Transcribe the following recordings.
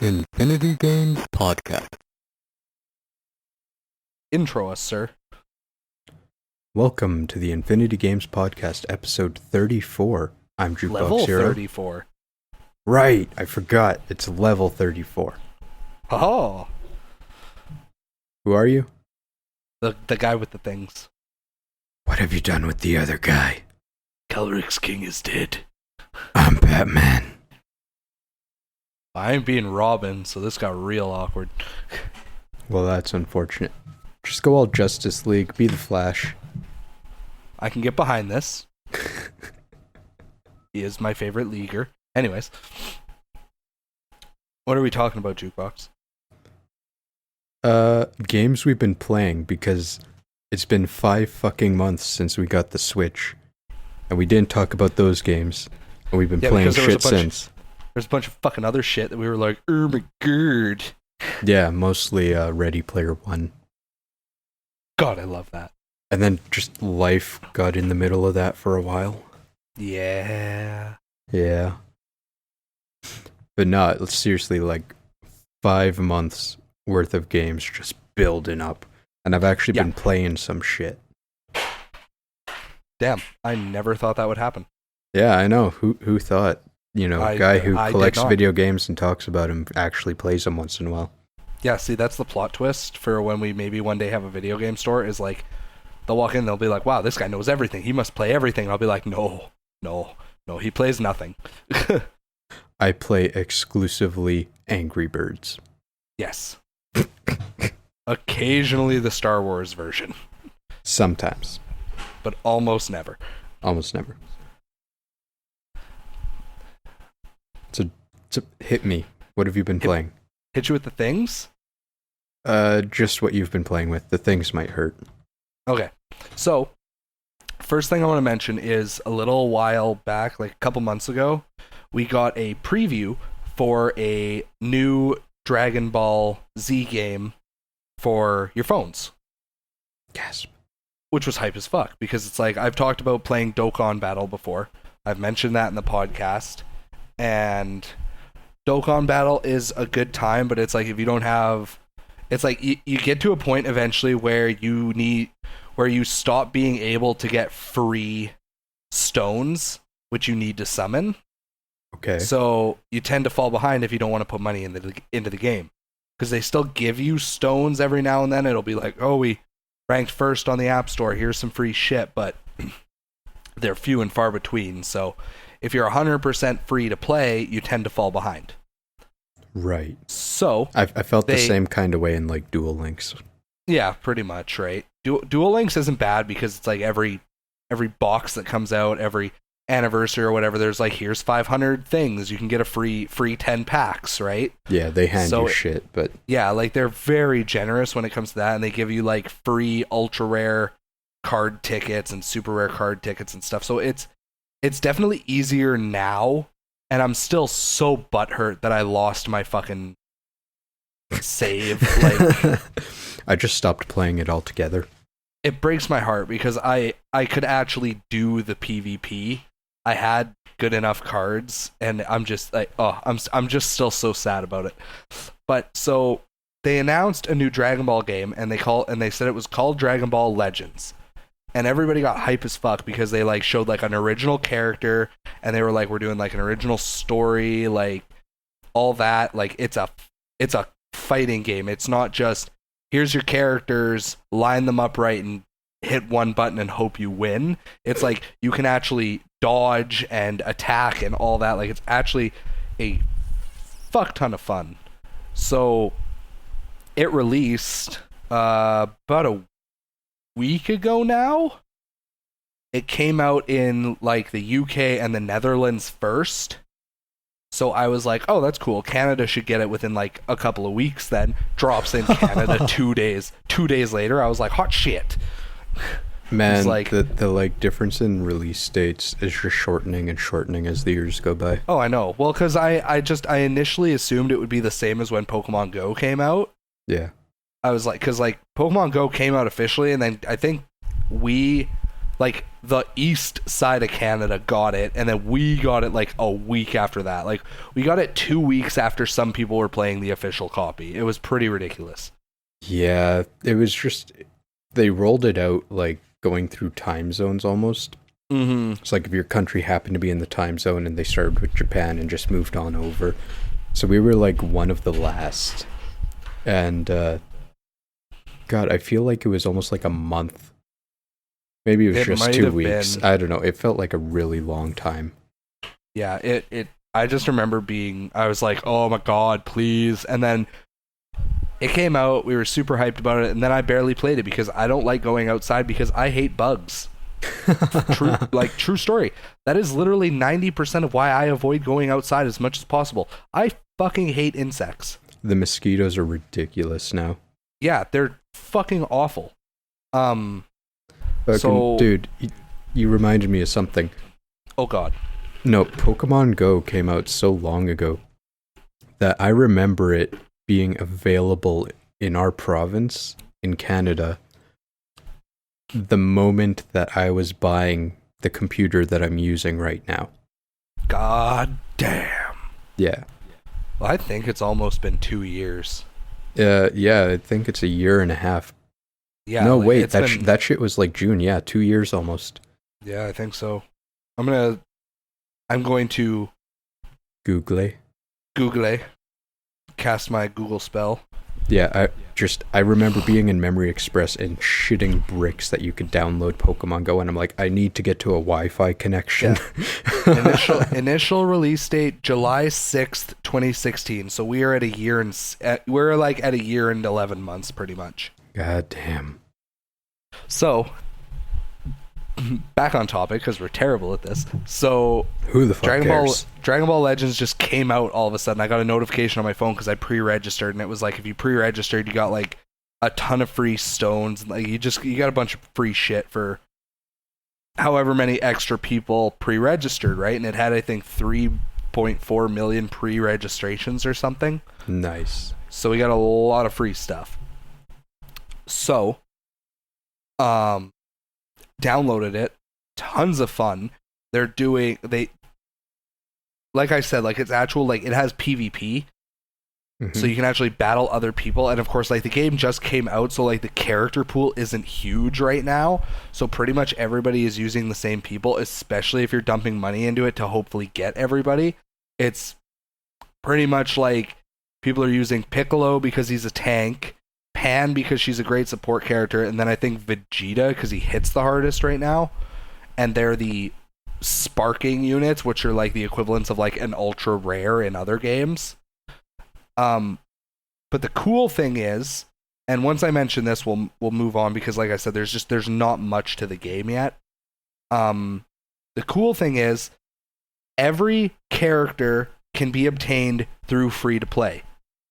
Infinity Games Podcast. Intro us, sir. Welcome to the Infinity Games Podcast, episode 34. I'm Jukeboxhero. Level 34. Right, I forgot. It's level 34. Oh, Who are you? the guy with the things. What have you done with the other guy? KelryxsKing is dead. I'm Batman. I ain't being Robin, so this got real awkward. Well, that's unfortunate. Just go all Justice League, be the Flash. I can get behind this. He is my favorite leaguer. Anyways. What are we talking about, Jukebox? Games we've been playing, because it's been 5 fucking months since we got the Switch. And we didn't talk about those games. And we've been playing shit since. There's a bunch of fucking other shit that we were like, oh my god. Yeah, mostly Ready Player One. God, I love that. And then just life got in the middle of that for a while. Yeah. Yeah. But not seriously, like 5 months worth of games just building up. And I've actually been playing some shit. Damn, I never thought that would happen. Yeah, I know. Who thought? You know, a guy who collects video games and talks about them actually plays them once in a while. Yeah, see, that's the plot twist for when we maybe one day have a video game store, is like, they'll walk in, they'll be like, wow, this guy knows everything. He must play everything. And I'll be like, no, he plays nothing. I play exclusively Angry Birds. Yes. Occasionally the Star Wars version. Sometimes. But almost never. Almost never. So hit me. What have you been playing? Hit you with the things? Just what you've been playing with. The things might hurt. Okay. So, first thing I want to mention is a little while back, like a couple months ago, we got a preview for a new Dragon Ball Z game for your phones. Gasp. Which was hype as fuck, because it's like, I've talked about playing Dokkan Battle before. I've mentioned that in the podcast. And Dokkan Battle is a good time, but it's like, if you don't have... It's like, you get to a point eventually where you stop being able to get free stones, which you need to summon. Okay. So you tend to fall behind if you don't want to put money into the game. Because they still give you stones every now and then. It'll be like, oh, we ranked first on the App Store. Here's some free shit. But they're few and far between. So if you're 100% free to play, you tend to fall behind. Right. So I felt the same kind of way in like Duel Links. Yeah, pretty much, right? Duel Links isn't bad because it's like every box that comes out, every anniversary or whatever, there's like, here's 500 things. You can get a free 10 packs, right? Yeah, they hand you shit, but... Yeah, like they're very generous when it comes to that, and they give you like free ultra rare card tickets and super rare card tickets and stuff. So it's definitely easier now. And I'm still so butthurt that I lost my fucking save. Like, I just stopped playing it altogether. It breaks my heart because I could actually do the PvP. I had good enough cards, and I'm just like, I'm just still so sad about it. But so they announced a new Dragon Ball game, and they said it was called Dragon Ball Legends. And everybody got hype as fuck because they like showed like an original character, and they were like, we're doing like an original story, like all that. Like it's a fighting game. It's not just, here's your characters, line them up right and hit one button and hope you win. It's like you can actually dodge and attack and all that. Like it's actually a fuck ton of fun. So it released about a week ago now. It came out in like the UK and the Netherlands first. So I was like, oh, that's cool. Canada should get it within like a couple of weeks then. Drops in Canada 2 days. 2 days later, I was like, hot shit. Man, like, the like difference in release dates is just shortening and shortening as the years go by. Oh, I know. Well, because I initially assumed it would be the same as when Pokemon Go came out. Yeah. I was like, because like Pokemon Go came out officially, and then I think we like the east side of Canada got it, and then we got it like a week after that. Like we got it 2 weeks after some people were playing the official copy. It was pretty ridiculous. Yeah, it was just they rolled it out like going through time zones almost. Mm-hmm. It's like if your country happened to be in the time zone and they started with Japan and just moved on over. So we were like one of the last. And God, I feel like it was almost like a month. Maybe it was just 2 weeks. I don't know. It felt like a really long time. Yeah, it I just remember I was like, oh my God, please. And then it came out, we were super hyped about it, and then I barely played it because I don't like going outside because I hate bugs. True story. That is literally 90% of why I avoid going outside as much as possible. I fucking hate insects. The mosquitoes are ridiculous now. Yeah, they're fucking awful. Dude, you reminded me of something. Oh God. No, Pokemon Go came out so long ago that I remember it being available in our province in Canada the moment that I was buying the computer that I'm using right now. God damn. Yeah. Well, I think it's almost been 2 years. Yeah, I think it's a year and a half. Yeah. No, wait, that shit was like June. Yeah, 2 years almost. Yeah, I think so. I'm going to Google. Cast my Google spell. Yeah, I remember being in Memory Express and shitting bricks that you could download Pokemon Go, and I'm like, I need to get to a Wi-Fi connection. Yeah. Initial release date July 6th, 2016. So we are at a year and we're like at a year and 11 months pretty much. God damn. So back on topic because we're terrible at this. So who the fuck cares? Dragon Ball Legends just came out all of a sudden. I got a notification on my phone because I pre-registered, and it was like if you pre-registered, you got like a ton of free stones. Like you got a bunch of free shit for however many extra people pre-registered, right? And it had I think 3.4 million pre-registrations or something. Nice. So we got a lot of free stuff. So, downloaded it, tons of fun. Like I said, like it's actual, like it has PvP, so you can actually battle other people. And of course, like the game just came out, so like the character pool isn't huge right now, so pretty much everybody is using the same people, especially if you're dumping money into it to hopefully get everybody. It's pretty much like people are using Piccolo because he's a tank, Pan because she's a great support character, and then I think Vegeta because he hits the hardest right now, and they're the sparking units, which are like the equivalents of like an ultra rare in other games. But the cool thing is, and once I mention this, we'll move on because like I said, there's not much to the game yet. The cool thing is, every character can be obtained through free to play,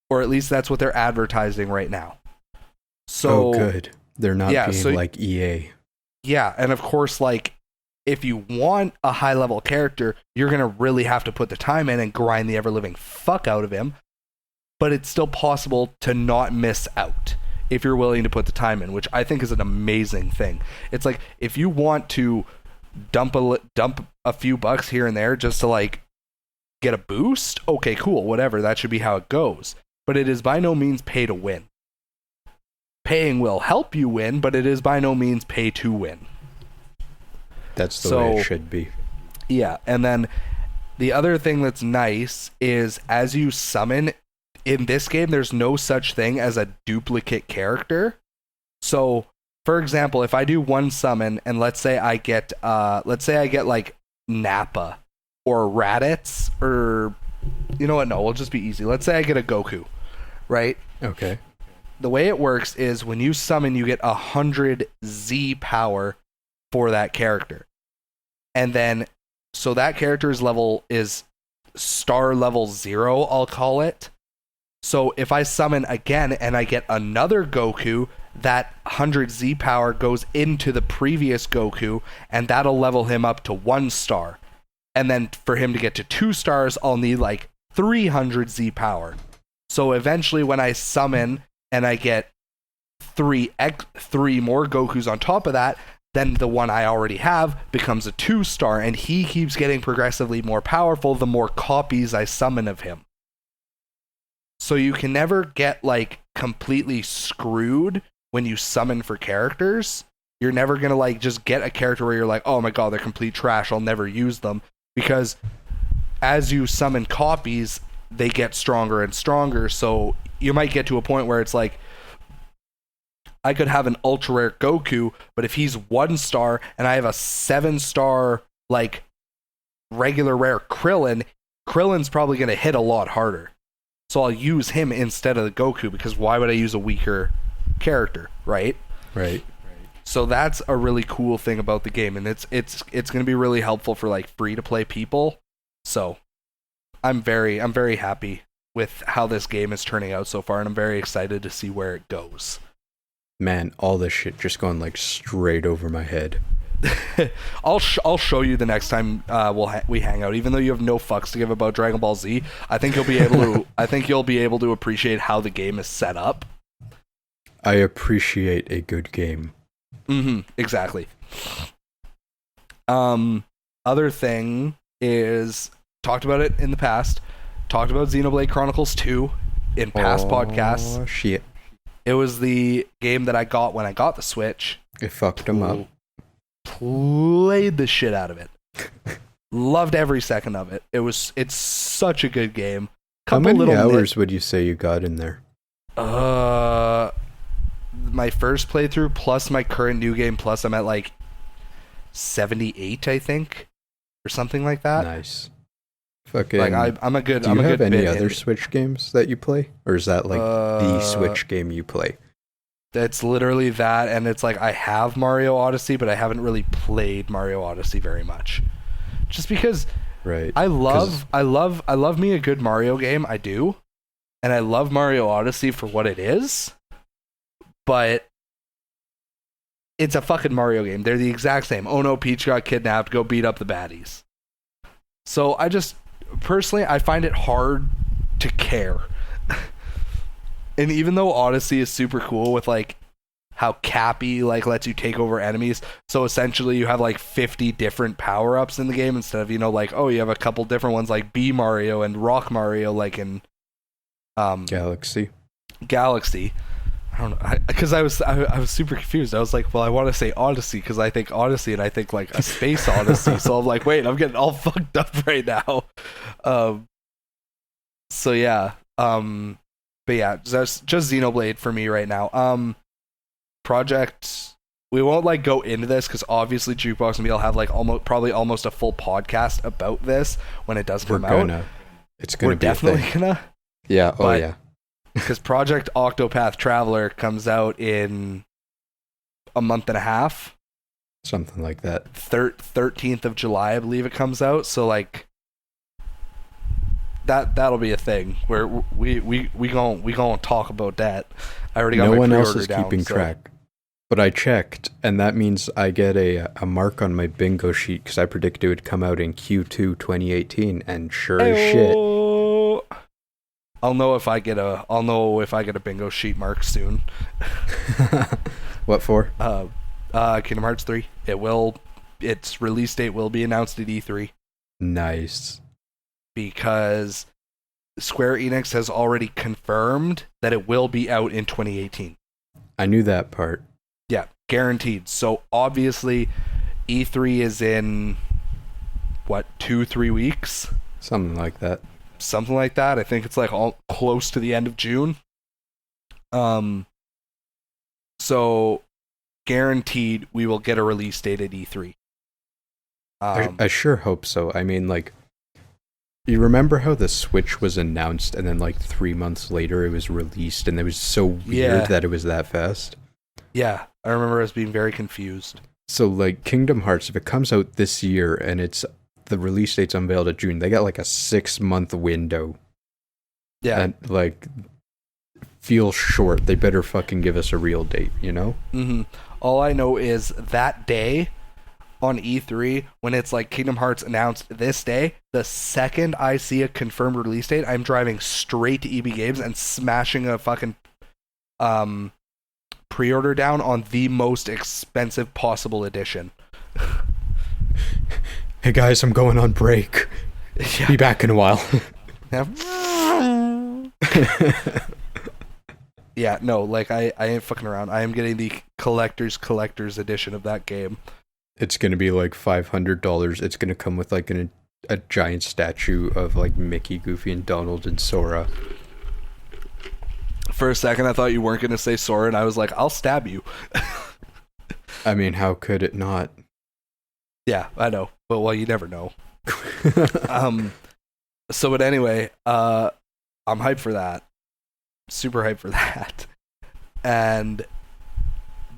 or at least that's what they're advertising right now. So good. They're not being like EA. Yeah, and of course, like, if you want a high-level character, you're going to really have to put the time in and grind the ever-living fuck out of him, but it's still possible to not miss out if you're willing to put the time in, which I think is an amazing thing. It's like, if you want to dump a few bucks here and there just to, like, get a boost, okay, cool, whatever, that should be how it goes. But it is by no means pay to win. Paying will help you win, but it is by no means pay to win. That's the way it should be. Yeah, and then the other thing that's nice is as you summon, in this game, there's no such thing as a duplicate character. So, for example, if I do one summon, and let's say I get like Nappa or Raditz, or you know what? No, we'll just be easy. Let's say I get a Goku, right? Okay. The way it works is when you summon, you get 100 Z power for that character. And then, so that character's level is star level 0, I'll call it. So if I summon again and I get another Goku, that 100 Z power goes into the previous Goku, and that'll level him up to 1 star. And then for him to get to 2 stars, I'll need like 300 Z power. So eventually when I summon and I get 3 more Gokus on top of that, then the one I already have becomes a 2-star, and he keeps getting progressively more powerful the more copies I summon of him. So you can never get like completely screwed when you summon for characters. You're never going to like just get a character where you're like, oh my god, they're complete trash, I'll never use them. Because as you summon copies, they get stronger and stronger. So you might get to a point where it's like, I could have an ultra rare Goku, but if he's 1-star and I have a 7-star like regular rare Krillin's probably going to hit a lot harder. So I'll use him instead of the Goku, because why would I use a weaker character, right? Right. So that's a really cool thing about the game, and it's going to be really helpful for like free to play people. So I'm very happy with how this game is turning out so far, and I'm very excited to see where it goes. Man, all this shit just going like straight over my head. I'll show you the next time we hang out. Even though you have no fucks to give about Dragon Ball Z, I think you'll be able to appreciate how the game is set up. I appreciate a good game. Exactly. Other thing is, talked about it in the past. Talked about Xenoblade Chronicles 2 in past podcasts. Oh shit! It was the game that I got when I got the Switch. It fucked him up. Played the shit out of it. Loved every second of it. It's such a good game. How many hours would you say you got in there? My first playthrough plus my current new game plus I'm at like 78, I think, or something like that. Nice. Fucking. Like I'm a good. Do you have any other in Switch games that you play, or is that like the Switch game you play? That's literally that, and it's like I have Mario Odyssey, but I haven't really played Mario Odyssey very much, just because. Right. I love me a good Mario game. I do, and I love Mario Odyssey for what it is, but it's a fucking Mario game. They're the exact same. Oh no, Peach got kidnapped. Go beat up the baddies. So I just personally I find it hard to care. And even though Odyssey is super cool with like how Cappy like lets you take over enemies, so essentially you have like 50 different power-ups in the game instead of, you know, like, oh, you have a couple different ones like Bee Mario and Rock Mario like in Galaxy. I don't know, because I was super confused. I was like, well, I want to say Odyssey because I think Odyssey and I think like a space Odyssey. So I'm like, wait, I'm getting all fucked up right now. So yeah. But yeah, just Xenoblade for me right now. Project. We won't like go into this because obviously Jukebox and me will have like almost a full podcast about this when it does come out. It's gonna be definitely a thing. gonna. Yeah. Oh yeah. Because Project Octopath Traveler comes out in a month and a half. Something like that. 13th of July, I believe it comes out. So like that'll be a thing where we gonna talk about that. I already got no my one pre-order else is down, keeping so. track. But I checked, and that means I get a mark on my bingo sheet because I predicted it would come out in Q2 2018, and sure as shit. I'll know if I get a bingo sheet mark soon. What for? Kingdom Hearts 3. Its release date will be announced at E3. Nice. Because Square Enix has already confirmed that it will be out in 2018. I knew that part. Yeah, guaranteed. So obviously E3 is in 2-3 weeks? Something like that. I think it's like all close to the end of June. So guaranteed we will get a release date at E3. I sure hope so. I mean, like, you remember how the Switch was announced and then like 3 months later it was released, and it was so weird that it was that fast? Yeah, I remember us being very confused. So like Kingdom Hearts, if it comes out this year and the release date's unveiled at June, they got like a 6-month window. Yeah. And like feels short. They better fucking give us a real date, you know? Mm-hmm. All I know is that day on E3, when it's like Kingdom Hearts announced this day, the second I see a confirmed release date, I'm driving straight to EB Games and smashing a fucking pre-order down on the most expensive possible edition. Hey guys, I'm going on break. Yeah. Be back in a while. Yeah, no, like I ain't fucking around. I am getting the collector's edition of that game. It's gonna be like $500. It's gonna come with like a giant statue of like Mickey, Goofy, and Donald and Sora. For a second, I thought you weren't gonna say Sora, and I was like, I'll stab you. I mean, how could it not? Yeah, I know. But well, you never know. But anyway, I'm hyped for that. Super hyped for that.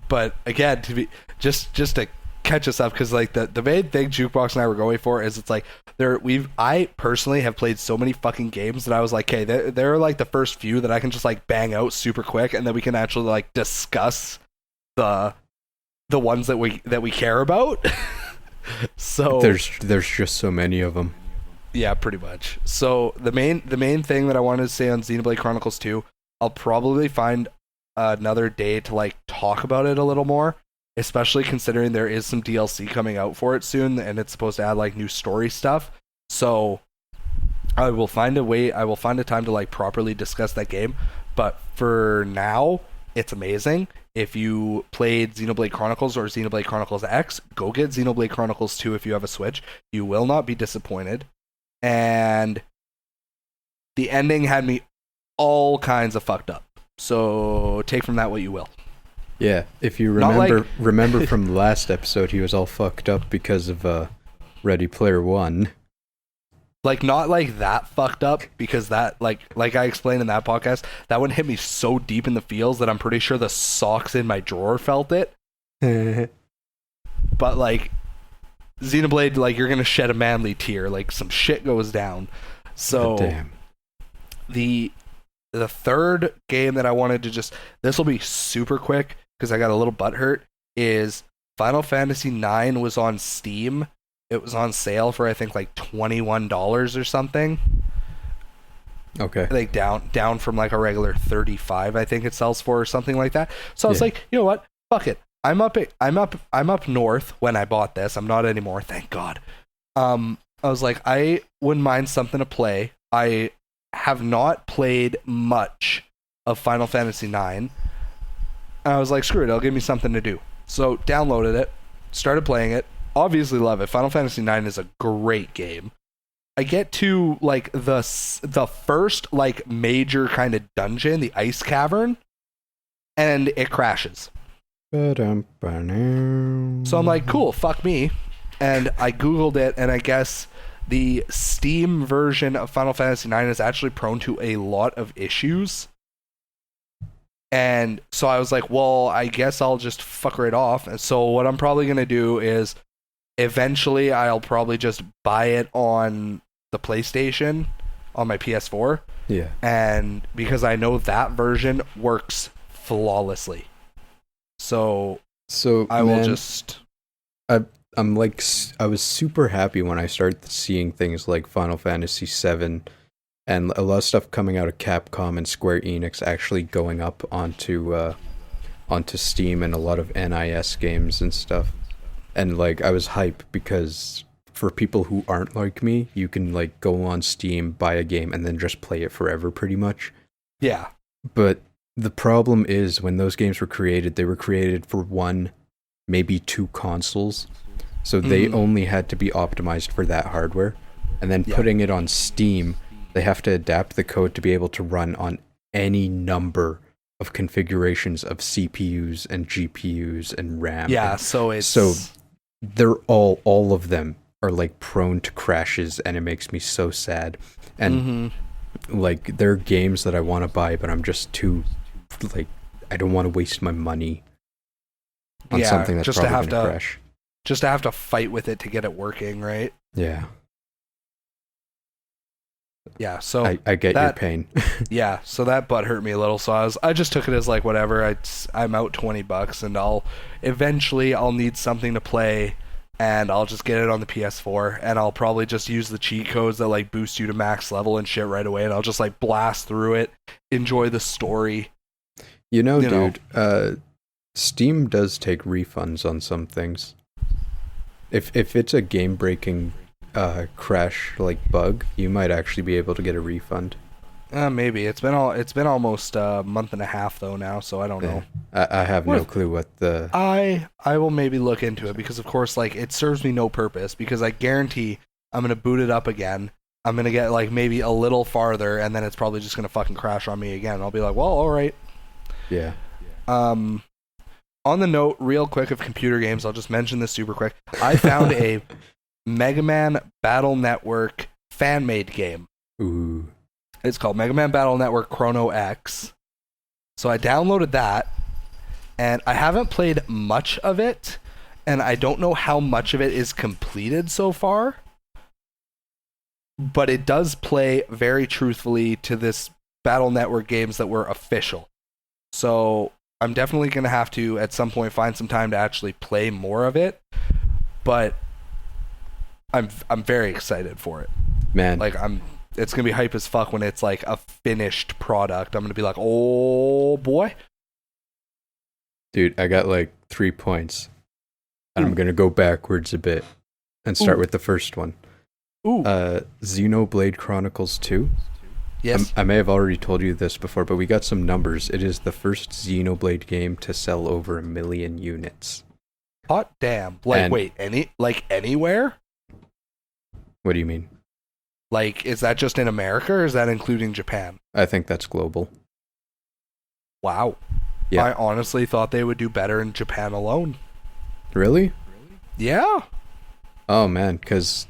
But again, to be just to catch us up, because like the main thing Jukebox and I were going for is, it's like I personally have played so many fucking games that I was like, okay, they're like the first few that I can just like bang out super quick, and then we can actually like discuss the ones that we care about. So there's just so many of them. Yeah, pretty much. So the main thing that I wanted to say on Xenoblade Chronicles 2, I'll probably find another day to like talk about it a little more, especially considering there is some DLC coming out for it soon, and it's supposed to add like new story stuff. So I will find a time to like properly discuss that game. But for now, it's amazing. If you played Xenoblade Chronicles or Xenoblade Chronicles X, go get Xenoblade Chronicles 2 if you have a Switch. You will not be disappointed. And the ending had me all kinds of fucked up. So take from that what you will. Yeah, if you remember from the last episode, he was all fucked up because of Ready Player One. Like, not like that fucked up, because that, like I explained in that podcast, that one hit me so deep in the feels that I'm pretty sure the socks in my drawer felt it. But like, Xenoblade, like, you're gonna shed a manly tear. Like, some shit goes down. So, damn. The third game that I wanted to this will be super quick because I got a little butthurt, is Final Fantasy IX was on Steam. It was on sale for, I think, like $21 or something. Okay. Like down from like a regular $35, I think it sells for, or something like that. So I was like, you know what? Fuck it. I'm up north when I bought this. I'm not anymore, thank God. I was like, I wouldn't mind something to play. I have not played much of Final Fantasy IX. And I was like, screw it, it'll give me something to do. So downloaded it, started playing it. Obviously love it. Final Fantasy IX is a great game. I get to like the first like major kind of dungeon, the ice cavern, and it crashes. So I'm like, cool, fuck me. And I googled it, and I guess the Steam version of Final Fantasy IX is actually prone to a lot of issues. And so I was like, well, I guess I'll just fuck right off. And so what I'm probably going to do is, eventually I'll probably just buy it on the PlayStation, on my PS4. Yeah. And because I know that version works flawlessly. So I will just... I'm like, I was super happy when I started seeing things like Final Fantasy VII and a lot of stuff coming out of Capcom and Square Enix actually going up onto Steam, and a lot of NIS games and stuff. And like, I was hyped because for people who aren't like me, you can like go on Steam, buy a game, and then just play it forever pretty much. Yeah. But the problem is, when those games were created, they were created for one, maybe two consoles. So they only had to be optimized for that hardware. And then putting it on Steam, they have to adapt the code to be able to run on any number of configurations of CPUs and GPUs and RAM. Yeah, so they're all of them are like prone to crashes, and it makes me so sad. And like, there are games that I want to buy, but I'm just too, like, I don't want to waste my money on something that's probably going to crash. Just to have to fight with it to get it working, right? Yeah. Yeah, so I get your pain. Yeah, so that butt hurt me a little, so I just took it as like, whatever, I'm out $20, and I'll need something to play, and I'll just get it on the PS4, and I'll probably just use the cheat codes that like boost you to max level and shit right away, and I'll just like blast through it, enjoy the story. You know, dude, Steam does take refunds on some things. If it's a game-breaking crash like bug, you might actually be able to get a refund. Maybe it's been almost a month and a half though now, so I don't know. I have no clue what the. I will maybe look into it because of course like it serves me no purpose because I guarantee I'm gonna boot it up again. I'm gonna get like maybe a little farther and then it's probably just gonna fucking crash on me again. I'll be like, well, all right. Yeah. On the note, real quick of computer games, I'll just mention this super quick. I found a Mega Man Battle Network fan-made game. Ooh. It's called Mega Man Battle Network Chrono X. So I downloaded that, and I haven't played much of it, and I don't know how much of it is completed so far. But it does play very truthfully to this Battle Network games that were official. So I'm definitely going to have to, at some point, find some time to actually play more of it. But I'm very excited for it. Man. Like, it's going to be hype as fuck when it's, like, a finished product. I'm going to be like, oh, boy. Dude, I got, like, 3 points. And I'm going to go backwards a bit and start with the first one. Ooh. Xenoblade Chronicles 2. Yes. I may have already told you this before, but we got some numbers. It is the first Xenoblade game to sell over 1 million units. Hot damn. Like, wait, anywhere? What do you mean? Like, is that just in America, or is that including Japan? I think that's global. Wow. Yeah. I honestly thought they would do better in Japan alone. Really? Yeah. Oh, man, because,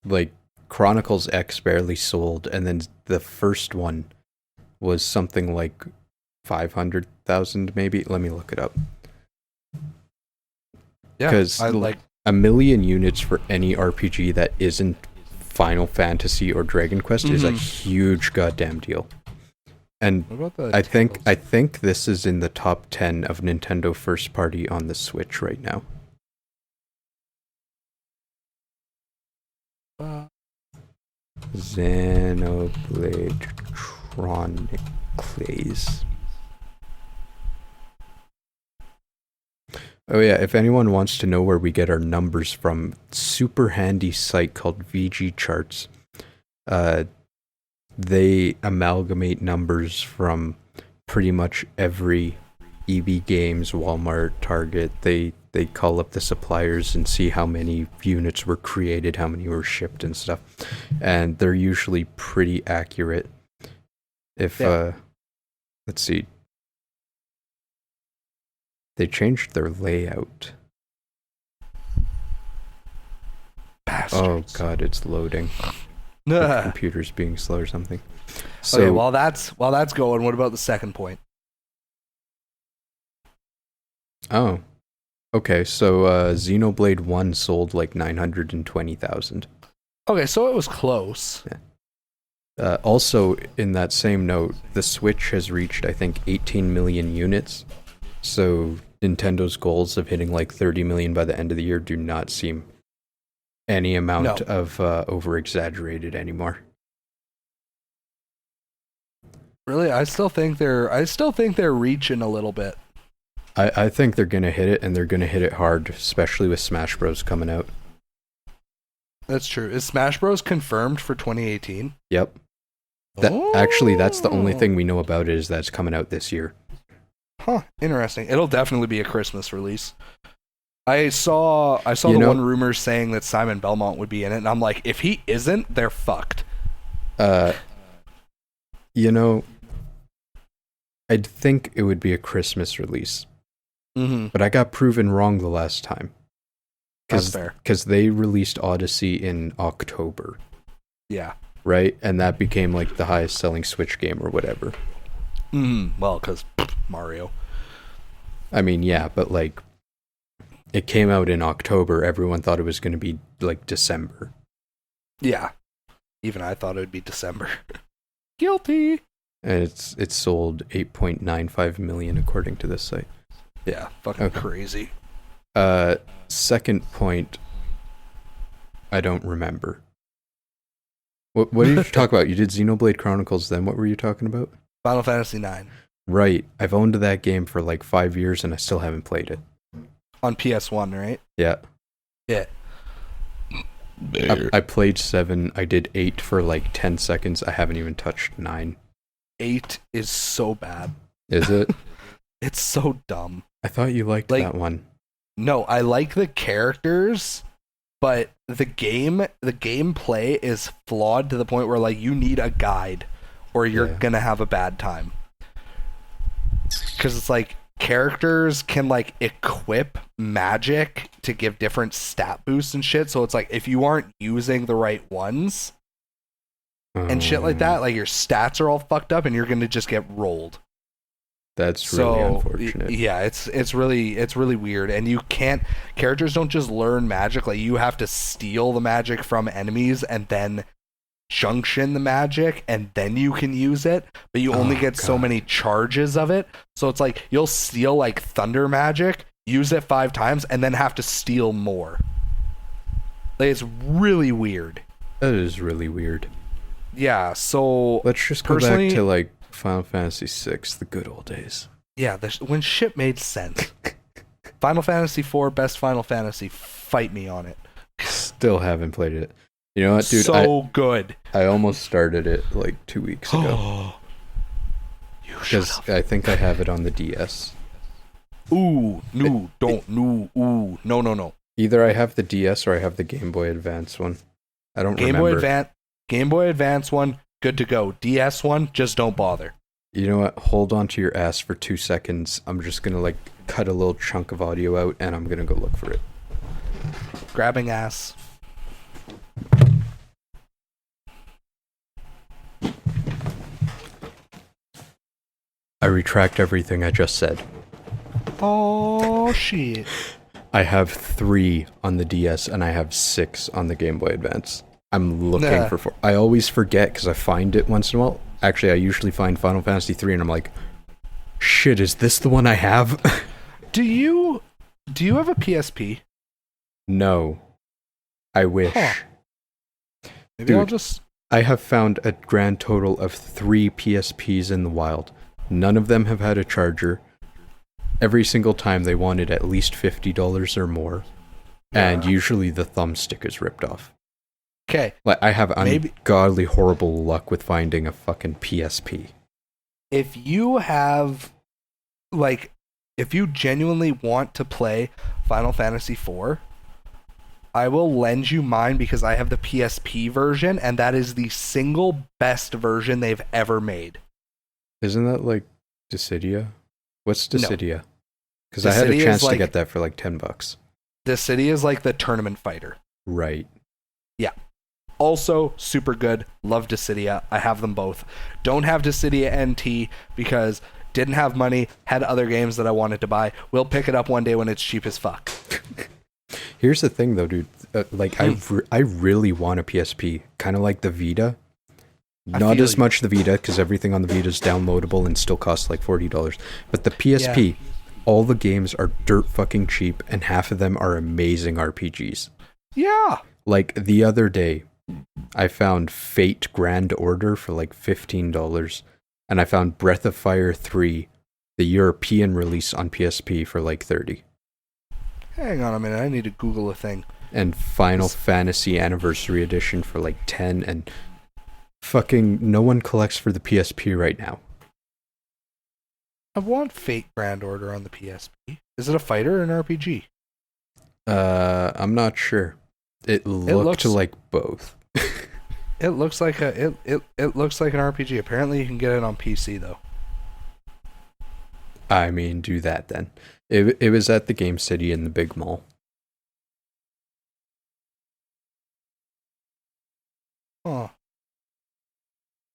like, Chronicles X barely sold, and then the first one was something like 500,000, maybe. Let me look it up. Yeah, because I like 1 million units for any RPG that isn't Final Fantasy or Dragon Quest is a huge goddamn deal. And I think this is in the top 10 of Nintendo first party on the Switch right now. Xenoblade Chronicles. Oh yeah, if anyone wants to know where we get our numbers from, super handy site called VG Charts. They amalgamate numbers from pretty much every EB Games, Walmart, Target. They call up the suppliers and see how many units were created, how many were shipped and stuff. And they're usually pretty accurate. Let's see. They changed their layout. Bastards. Oh god, it's loading. The computer's being slow or something. So okay, while that's going, what about the second point? Oh. Okay, so Xenoblade 1 sold like 920,000. Okay, so it was close. Yeah. Also, in that same note, the Switch has reached, I think, 18 million units. So Nintendo's goals of hitting like 30 million by the end of the year do not seem any amount of over-exaggerated anymore. Really, I still think they're reaching a little bit. I think they're gonna hit it, and they're gonna hit it hard, especially with Smash Bros. Coming out. That's true. Is Smash Bros. Confirmed for 2018? Yep. Actually, that's the only thing we know about it, is that it's coming out this year. Huh, interesting. It'll definitely be a Christmas release. I saw one rumor saying that Simon Belmont would be in it, and I'm like, if he isn't, they're fucked. I'd think it would be a Christmas release. Mm-hmm. But I got proven wrong the last time. That's fair. Because they released Odyssey in October. Yeah. Right? And that became like the highest selling Switch game or whatever. Well, because Mario. I mean, yeah, but like, it came out in October. Everyone thought it was going to be like December. Yeah. Even I thought it would be December. Guilty. And it's sold 8.95 million according to this site. Yeah, fucking crazy. Second point, I don't remember. What did you talk about? You did Xenoblade Chronicles, then what were you talking about? Final Fantasy IX. Right. I've owned that game for like 5 years and I still haven't played it. On PS1, right? Yeah. Yeah. I played 7. I did 8 for like 10 seconds. I haven't even touched 9. 8 is so bad. Is it? It's so dumb. I thought you liked that one. No, I like the characters, but the gameplay is flawed to the point where like you need a guide or you're gonna have a bad time. Because it's like characters can like equip magic to give different stat boosts and shit. So it's like if you aren't using the right ones and shit like that, like your stats are all fucked up and you're gonna just get rolled. That's really unfortunate. Yeah, it's really weird. And you can't, characters don't just learn magic, like you have to steal the magic from enemies and then junction the magic and then you can use it, but you only get so many charges of it. So it's like you'll steal like thunder magic, use it 5 times, and then have to steal more. Like it's really weird. That is really weird. Yeah, so let's just go back to like Final Fantasy VI, the good old days. Yeah, when shit made sense. Final Fantasy IV, best Final Fantasy. Fight me on it. Still haven't played it. You know what, dude? So good. I almost started it like 2 weeks ago. Because I think I have it on the DS. Ooh, no, no. Either I have the DS or I have the Game Boy Advance one. I don't remember. Game Boy Advance one, good to go. DS one, just don't bother. You know what? Hold on to your ass for 2 seconds. I'm just gonna like cut a little chunk of audio out and I'm gonna go look for it. Grabbing ass. I retract everything I just said. Oh shit. I have 3 on the DS and I have 6 on the Game Boy Advance. I'm looking for 4. I always forget because I find it once in a while. Actually, I usually find Final Fantasy 3 and I'm like, shit, is this the one I have? Do you have a PSP? No. I wish. Maybe Dude, I'll just... I have found a grand total of 3 PSPs in the wild. None of them have had a charger. Every single time they wanted at least $50 or more. And usually the thumbstick is ripped off. Okay. Like, I have ungodly horrible luck with finding a fucking PSP. If you have, like, if you genuinely want to play Final Fantasy IV, I will lend you mine because I have the PSP version, and that is the single best version they've ever made. Isn't that like Dissidia? What's Dissidia? Because No. I had a chance like, to get that for like $10. Dissidia is like the tournament fighter. Right. Yeah. Also, super good. Love Dissidia. I have them both. Don't have Dissidia NT because didn't have money, had other games that I wanted to buy. We'll pick it up one day when it's cheap as fuck. Here's the thing though, dude. I really want a PSP. Kind of like the Vita. Not as much the Vita, because everything on the Vita is downloadable and still costs like $40. But the PSP, all the games are dirt fucking cheap, and half of them are amazing RPGs. Yeah. Like the other day, I found Fate Grand Order for like $15, and I found Breath of Fire 3, the European release on PSP for like $30. Hang on a minute, I need to Google a thing. And Final Fantasy Anniversary Edition for like 10, and fucking no one collects for the PSP right now. I want Fate Grand Order on the PSP. Is it a fighter or an RPG? I'm not sure. It looks like both. It looks like it looks like an RPG. Apparently you can get it on PC though. I mean, do that then. It was at the Game City in the big mall. Oh.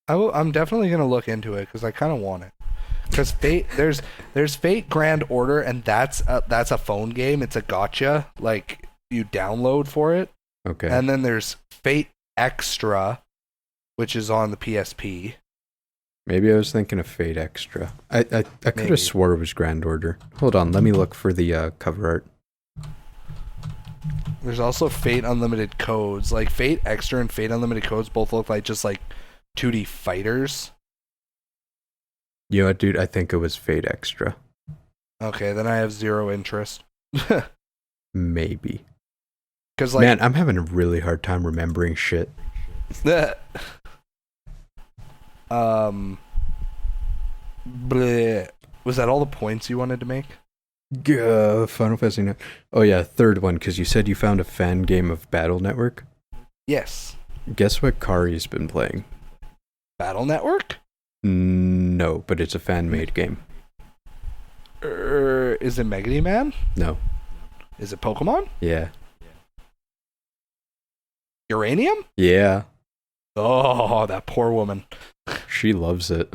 I'm definitely gonna look into it because I kind of want it. Because Fate, there's Fate Grand Order, and that's a phone game. It's a gotcha. Like you download for it. Okay. And then there's Fate Extra, which is on the PSP. Maybe I was thinking of Fate Extra. I could have swore it was Grand Order. Hold on, let me look for the cover art. There's also Fate Unlimited Codes. Like Fate Extra and Fate Unlimited Codes both look like just like 2D fighters. You know what, dude? I think it was Fate Extra. Okay, then I have zero interest. Maybe. Because like, man, I'm having a really hard time remembering shit. bleh. Was that all the points you wanted to make? Final Fantasy 9. Oh yeah, third one, because you said you found a fan game of Battle Network. Yes. Guess what Kari's been playing? Battle Network? No, but it's a fan-made game. Is it Megany Man? No. Is it Pokemon? Yeah. Uranium? Yeah. Oh, that poor woman. She loves it.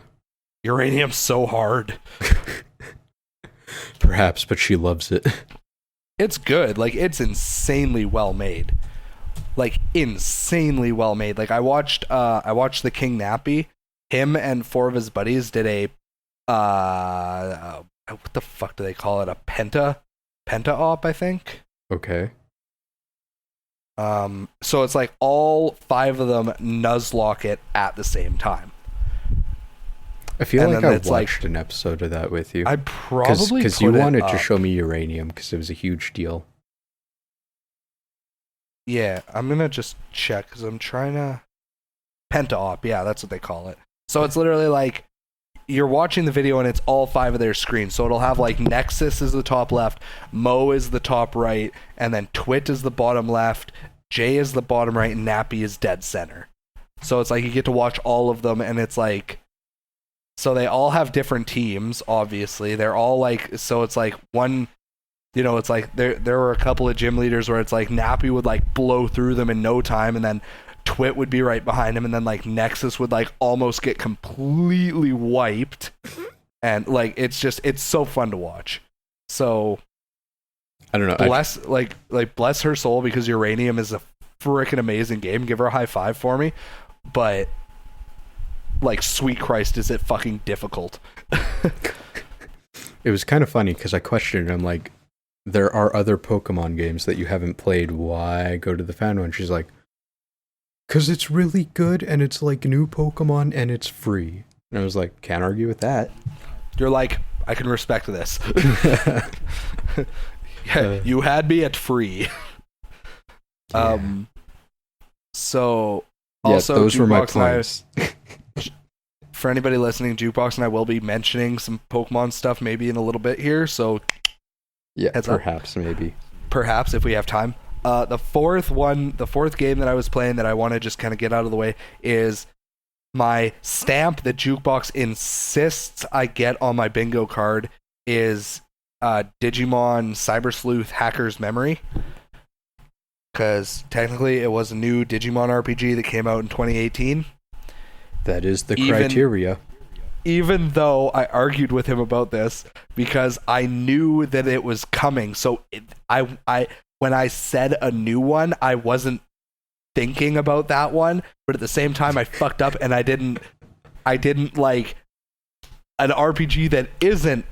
Uranium's so hard. Perhaps, but she loves it. It's good. Like, it's insanely well made. Like, insanely well made. Like, I watched the King Nappy. Him and 4 of his buddies did a what the fuck do they call it? A penta op, I think. Okay. So it's like all 5 of them nuzlocke it at the same time. I feel And like then I it's watched an episode of that with you. I probably because you wanted to show me Uranium because it was a huge deal. Yeah, I'm gonna just check because I'm trying to penta op. Yeah, that's what they call it. So it's literally like you're watching the video and it's all 5 of their screens. So it'll have like Nexus is the top left, Mo is the top right, and then Twit is the bottom left, Jay is the bottom right, and Nappy is dead center. So it's like you get to watch all of them, and it's like, so they all have different teams. Obviously, they're all like, so it's like one. You know, it's like there were a couple of gym leaders where it's like Nappy would like blow through them in no time, and then Twit would be right behind him, and then like Nexus would like almost get completely wiped, and like it's so fun to watch. So I don't know. Bless her soul, because Uranium is a freaking amazing game. Give her a high five for me. But like, sweet Christ, is it fucking difficult? It was kind of funny because I questioned her. I'm like, there are other Pokemon games that you haven't played. Why go to the fan one? She's like, because it's really good and it's like new Pokemon and it's free. And I was like, can't argue with that. You're like, I can respect this. Yeah, you had me at free. So also, those were my Jukebox and I- points. for anybody listening, Jukebox and I will be mentioning some Pokemon stuff maybe in a little bit here. So Yeah, heads up. maybe. Perhaps if we have time. The fourth game that I was playing that I want to just kind of get out of the way is my stamp that Jukebox insists I get on my bingo card is Digimon Cyber Sleuth Hacker's Memory. Because technically it was a new Digimon RPG that came out in 2018. That is the criteria. Even though I argued with him about this because I knew that it was coming. So when I said a new one, I wasn't thinking about that one, but at the same time I fucked up and I didn't like an RPG that isn't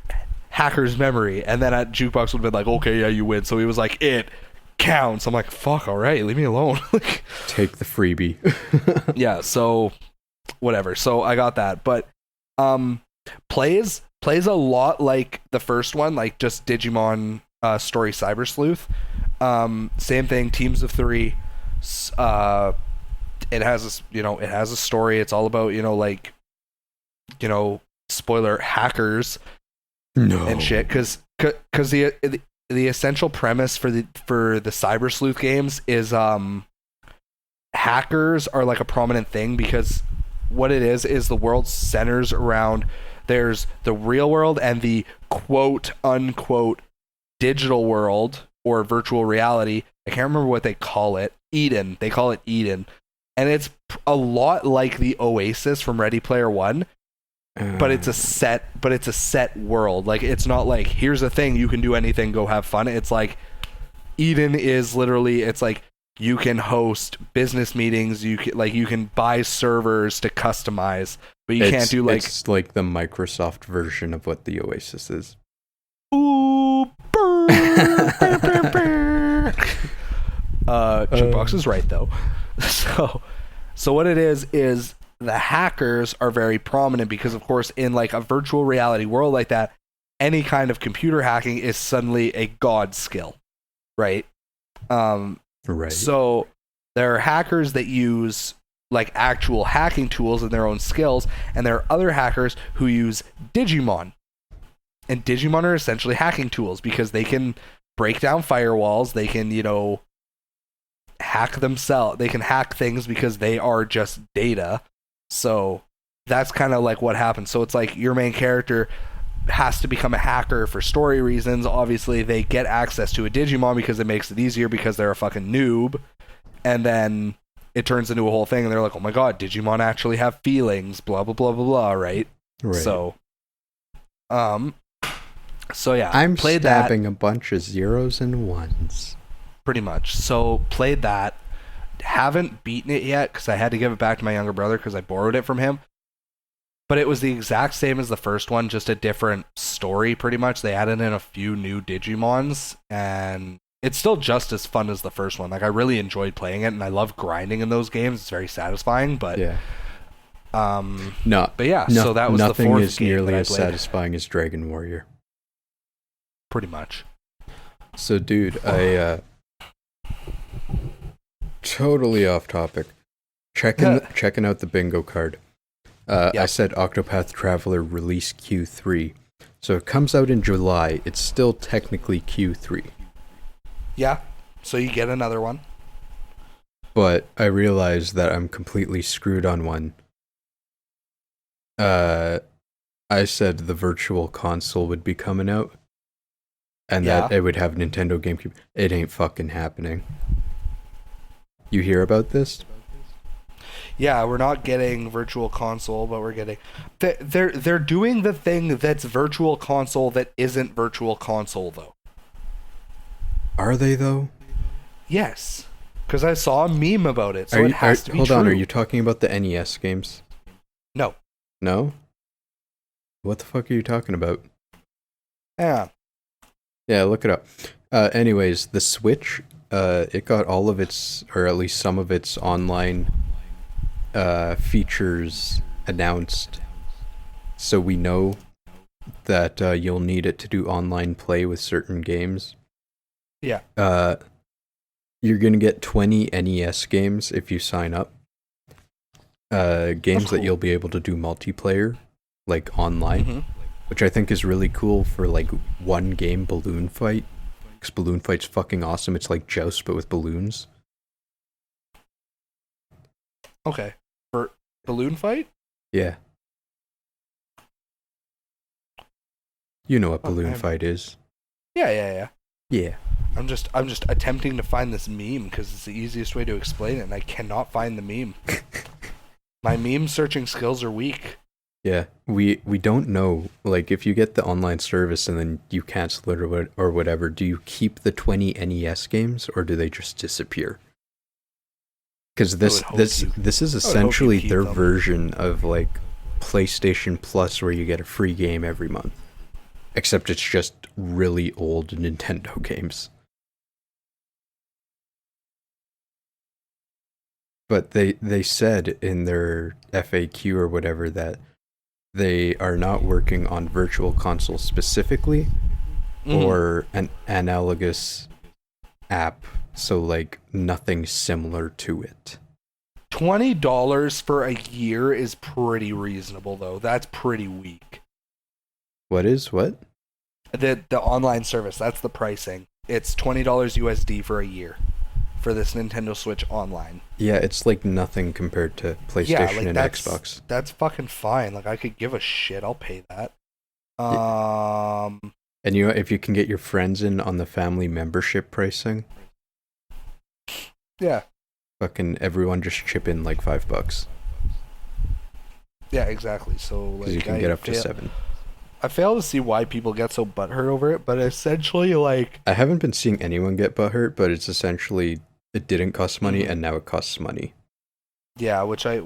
Hacker's Memory. And then at Jukebox would have been like, okay, yeah, you win. So he was like, it counts. I'm like, fuck, all right, leave me alone. Take the freebie. Yeah, so whatever. So I got that, but plays a lot like the first one, like just Digimon Story Cyber Sleuth. Same thing, teams of 3. It has a story. It's all about, spoiler, hackers and shit, cuz the essential premise for the Cyber Sleuth games is hackers are like a prominent thing, because what it is the world centers around, there's the real world and the quote unquote digital world or virtual reality. I can't remember what they call it. Eden. They call it Eden. And it's a lot like the Oasis from Ready Player One, but it's a set world. Like, it's not like, here's a thing, you can do anything, go have fun. It's like Eden is literally, it's like you can host business meetings, you can buy servers to customize, but you can't do like, it's like the Microsoft version of what the Oasis is. Ooh, Jukebox is right though. So what it is the hackers are very prominent because, of course, in like a virtual reality world like that, any kind of computer hacking is suddenly a god skill, right? Right. So there are hackers that use like actual hacking tools and their own skills, and there are other hackers who use Digimon. And Digimon are essentially hacking tools because they can break down firewalls, they can, hack themselves, they can hack things because they are just data. So that's kind of like what happens. So it's like your main character has to become a hacker for story reasons. Obviously, they get access to a Digimon because it makes it easier because they're a fucking noob. And then it turns into a whole thing, and they're like, oh my god, Digimon actually have feelings, blah, blah, blah, blah, blah, right? So, yeah. I'm played stabbing a bunch of zeros and ones. Pretty much. So, played that. Haven't beaten it yet, because I had to give it back to my younger brother, because I borrowed it from him. But it was the exact same as the first one, just a different story, pretty much. They added in a few new Digimons, and it's still just as fun as the first one. Like, I really enjoyed playing it, and I love grinding in those games. It's very satisfying, but... Yeah. But yeah, so that was the fourth game. Nothing is nearly as satisfying as Dragon Warrior. Pretty much. So, dude, I... totally off topic. Checking out the bingo card. I said Octopath Traveler release Q3. So it comes out in July. It's still technically Q3. Yeah, so you get another one. But I realized that I'm completely screwed on one. I said the Virtual Console would be coming out. And that it would have Nintendo GameCube. It ain't fucking happening. You hear about this? Yeah, we're not getting Virtual Console, but we're getting... They're doing the thing that's Virtual Console that isn't Virtual Console, though. Are they, though? Yes. Because I saw a meme about it, so it has to be hold true. on, are you talking about the NES games? No. No? What the fuck are you talking about? Yeah. Yeah, look it up. Anyways, the Switch, it got all of its, or at least some of its online features announced. So we know that you'll need it to do online play with certain games. Yeah. You're going to get 20 NES games if you sign up. Games that you'll be able to do multiplayer, like online, which I think is really cool for like one game Balloon Fight. Because Balloon Fight's fucking awesome. It's like Joust, but with balloons. Okay. For Balloon Fight? Yeah. You know what Balloon Fight is. Yeah. Yeah. I'm just attempting to find this meme because it's the easiest way to explain it, and I cannot find the meme. My meme searching skills are weak. Yeah, we don't know. Like, if you get the online service and then you cancel it or whatever, do you keep the 20 NES games or do they just disappear? Because this is essentially their version of like PlayStation Plus, where you get a free game every month, except it's just really old Nintendo games. But they said in their FAQ or whatever that they are not working on Virtual Console specifically, or an analogous app, so like nothing similar to it. $20 for a year is pretty reasonable, though. That's pretty weak. What? The online service, that's the pricing. It's $20 USD for a year for this Nintendo Switch Online. Yeah, it's like nothing compared to PlayStation and Xbox. That's fucking fine. Like, I could give a shit. I'll pay that. And you know, if you can get your friends in on the family membership pricing, yeah, fucking everyone just chip in like $5. Yeah, exactly. So like, you can get up to 7. I fail to see why people get so butthurt over it, but essentially, like, I haven't been seeing anyone get butthurt, but it's essentially it didn't cost money and now it costs money. Yeah, which I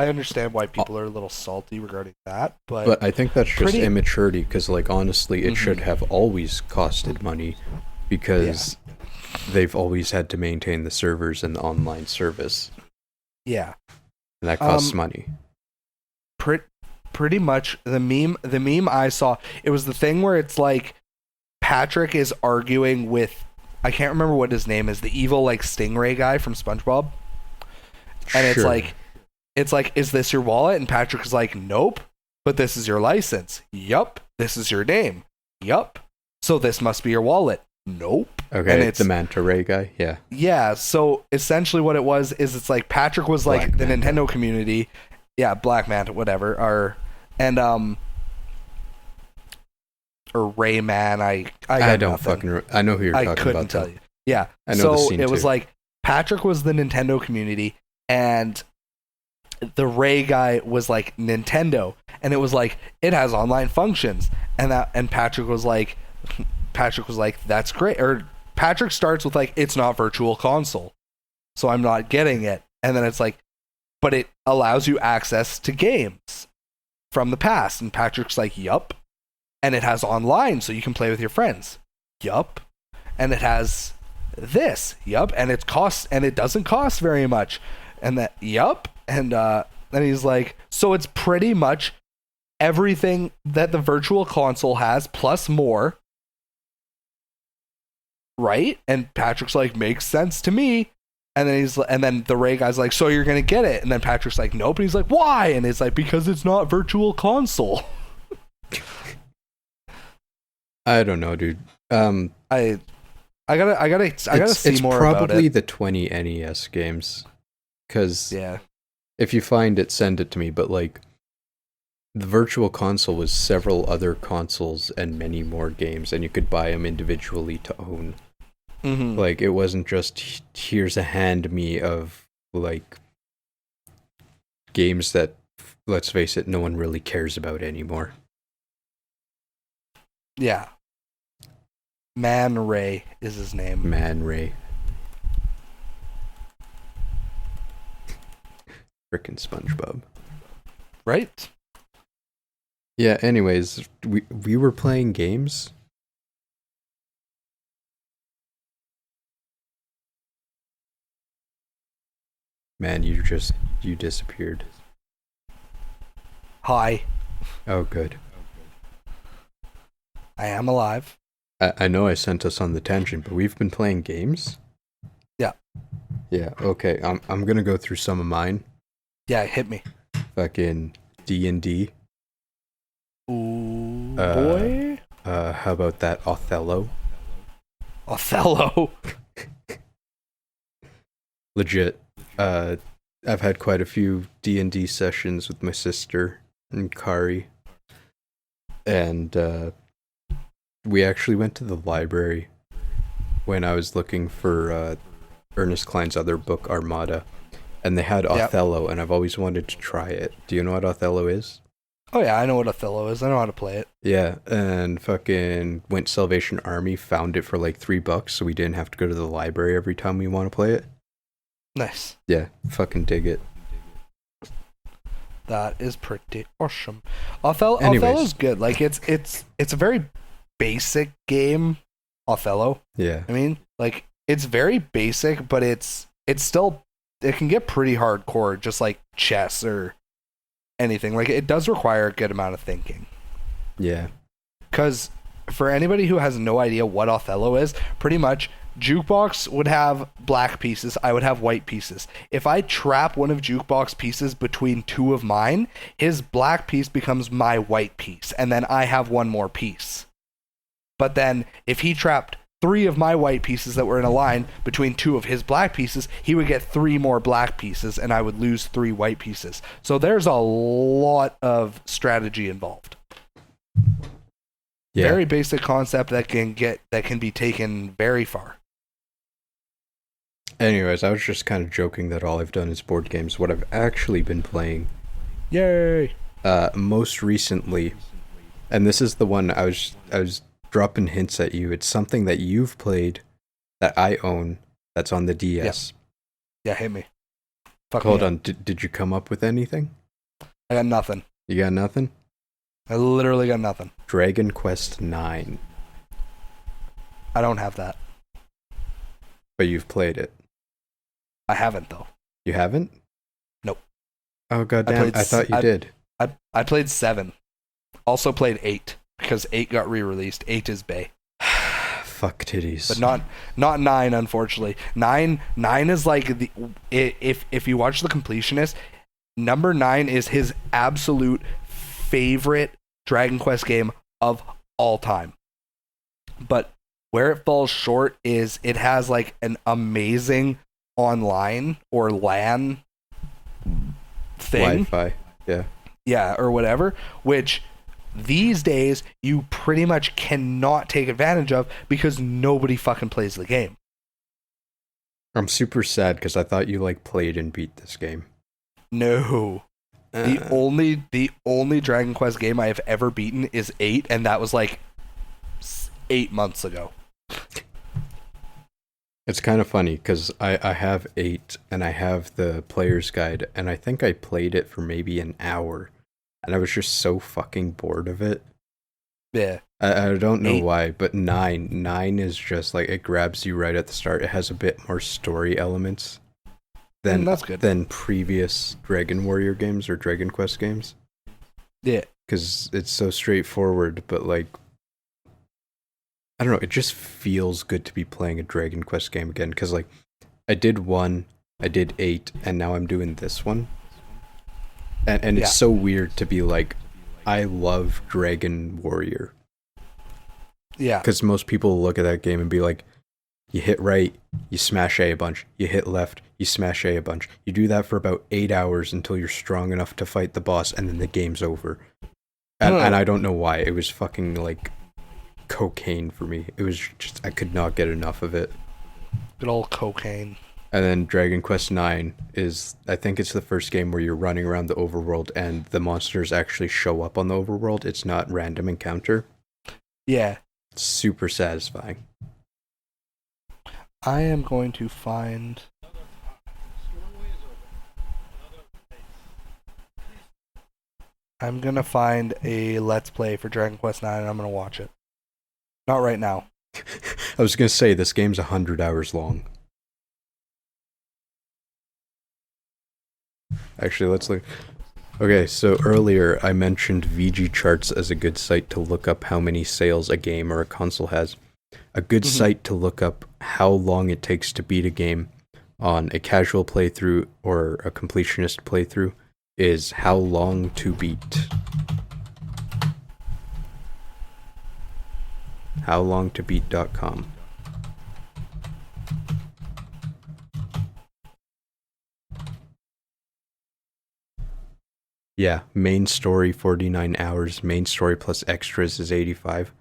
understand why people are a little salty regarding that, but I think that's just immaturity, because like honestly, it should have always costed money, because they've always had to maintain the servers and the online service. Yeah, and that costs money. pretty much the meme I saw. It was the thing where it's like Patrick is arguing with, I can't remember what his name is, the evil like stingray guy from SpongeBob, and it's like, is this your wallet? And Patrick is like, nope, but this is your license. Yup. This is your name. Yup. So this must be your wallet. Nope. Okay, and it's the manta ray guy. Yeah. Yeah. So essentially, what it was is it's like Patrick was like Black the Manta. Nintendo community, yeah, Black Manta, whatever, or Rayman. I got don't nothing. fucking. I know who you're talking I about. couldn't tell though. you. Yeah. I know the So scene it was too. like Patrick was the Nintendo community, and the Ray guy was like Nintendo, and it was like it has online functions, and Patrick was like, that's great. Or Patrick starts with like, it's not virtual console, so I'm not getting it, and then it's like, but it allows you access to games from the past, and Patrick's like, yup, and it has online, so you can play with your friends, yup, and it has this, yup, and it doesn't cost very much, and that, yup. And then he's like, so it's pretty much everything that the virtual console has plus more, right? And Patrick's like, makes sense to me. And then the Ray guy's like, so you're gonna get it? And then Patrick's like, nope. And he's like, why? And it's like, because it's not virtual console. I don't know, dude. I gotta see it's more about probably it. the 20 NES games, because Yeah. if you find it, send it to me. But like, the virtual console was several other consoles and many more games, and you could buy them individually to own. Mm-hmm. Like, it wasn't just here's a hand me of like games that, let's face it, no one really cares about anymore. Yeah. Man Ray is his name. Man Ray. Frickin' SpongeBob. Right? Yeah, anyways, we were playing games. Man, you disappeared. Hi. Oh, good. I am alive. I know I sent us on the tangent, but we've been playing games? Yeah. Yeah, okay. I'm gonna go through some of mine. Yeah, hit me. Fucking D&D. Ooh, boy. How about that Othello? Othello. Legit. I've had quite a few D&D sessions with my sister and Kari. And we actually went to the library when I was looking for Ernest Cline's other book, Armada. And they had Othello, and I've always wanted to try it. Do you know what Othello is? Oh yeah, I know what Othello is. I know how to play it. Yeah, and fucking went Salvation Army, found it for like $3, so we didn't have to go to the library every time we want to play it. Nice. Yeah, fucking dig it. That is pretty awesome. Anyways. Othello's good. Like it's a very basic game, Othello. Yeah. I mean, like it's very basic, but it's still, it can get pretty hardcore, just like chess or anything. Like it does require a good amount of thinking. Yeah. Because for anybody who has no idea what Othello is, pretty much Jukebox would have black pieces, I would have white pieces. If I trap one of Jukebox pieces between two of mine, his black piece becomes my white piece, and then I have one more piece. But then if he trapped 3 of my white pieces that were in a line between 2 of his black pieces, he would get 3 more black pieces, and I would lose 3 white pieces. So there's a lot of strategy involved. Yeah. Very basic concept that can be taken very far. Anyways, I was just kind of joking that all I've done is board games. What I've actually been playing, Yay! most recently, and this is the one I was dropping hints at you. It's something that you've played that I own that's on the DS. Yeah, hit me. Fuck Hold me on, did you come up with anything? I got nothing. You got nothing? I literally got nothing. Dragon Quest 9. I don't have that. But you've played it. I haven't though. You haven't? Nope. Oh goddamn! I thought you did. I played 7. Also played 8 because 8 got re-released. 8 is Bay. Fuck titties. But not 9, unfortunately. 9 is like the if you watch The Completionist, number 9 is his absolute favorite Dragon Quest game of all time. But where it falls short is it has like an amazing online or LAN thing. Wi-Fi, yeah. Yeah, or whatever, which these days you pretty much cannot take advantage of because nobody fucking plays the game. I'm super sad because I thought you like played and beat this game. No. The only Dragon Quest game I have ever beaten is 8, and that was like 8 months ago. It's kind of funny because I have 8 and I have the player's guide, and I think I played it for maybe an hour, and I was just so fucking bored of it. Yeah. I don't know 8. why, but 9 is just like, it grabs you right at the start. It has a bit more story elements that's good. than previous Dragon Warrior games or Dragon Quest games. Yeah. Because it's so straightforward, but like, I don't know, it just feels good to be playing a Dragon Quest game again. Because like, I did 1, I did 8, and now I'm doing this one. And it's so weird to be like, I love Dragon Warrior. Yeah. Because most people look at that game and be like, you hit right, you smash A bunch. You hit left, you smash A bunch. You do that for about 8 hours until you're strong enough to fight the boss, and then the game's over. And I don't know why. It was fucking like cocaine for me. It was just, I could not get enough of it. Good old cocaine. And then Dragon Quest IX is, I think it's the first game where you're running around the overworld and the monsters actually show up on the overworld. It's not random encounter. Yeah. It's super satisfying. I am going to find... I'm going to find a Let's Play for Dragon Quest IX and I'm going to watch it. Not right now. I was going to say, this game's 100 hours long. Actually, let's look. Okay, so earlier I mentioned VG Charts as a good site to look up how many sales a game or a console has. A good site to look up how long it takes to beat a game on a casual playthrough or a completionist playthrough is How Long to Beat. HowLongToBeat.com. Yeah, main story 49 hours, main story plus extras is 85.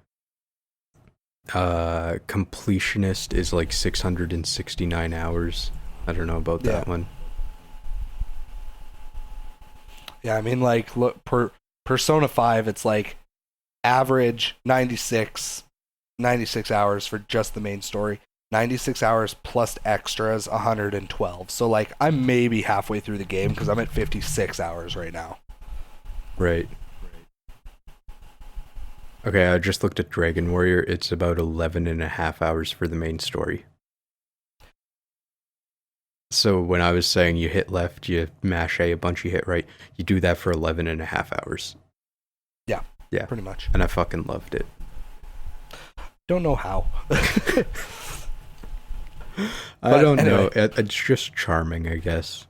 Completionist is like 669 hours. I don't know about that one. Yeah, I mean, like, look, Persona 5, it's like average 96 hours for just the main story. 96 hours plus extras, 112. So, like, I'm maybe halfway through the game because I'm at 56 hours right now. Right. Okay, I just looked at Dragon Warrior. It's about 11 and a half hours for the main story. So when I was saying you hit left, you mash A bunch, you hit right, you do that for 11 and a half hours. Yeah. Pretty much. And I fucking loved it. Don't know how. I don't know. It's just charming, I guess.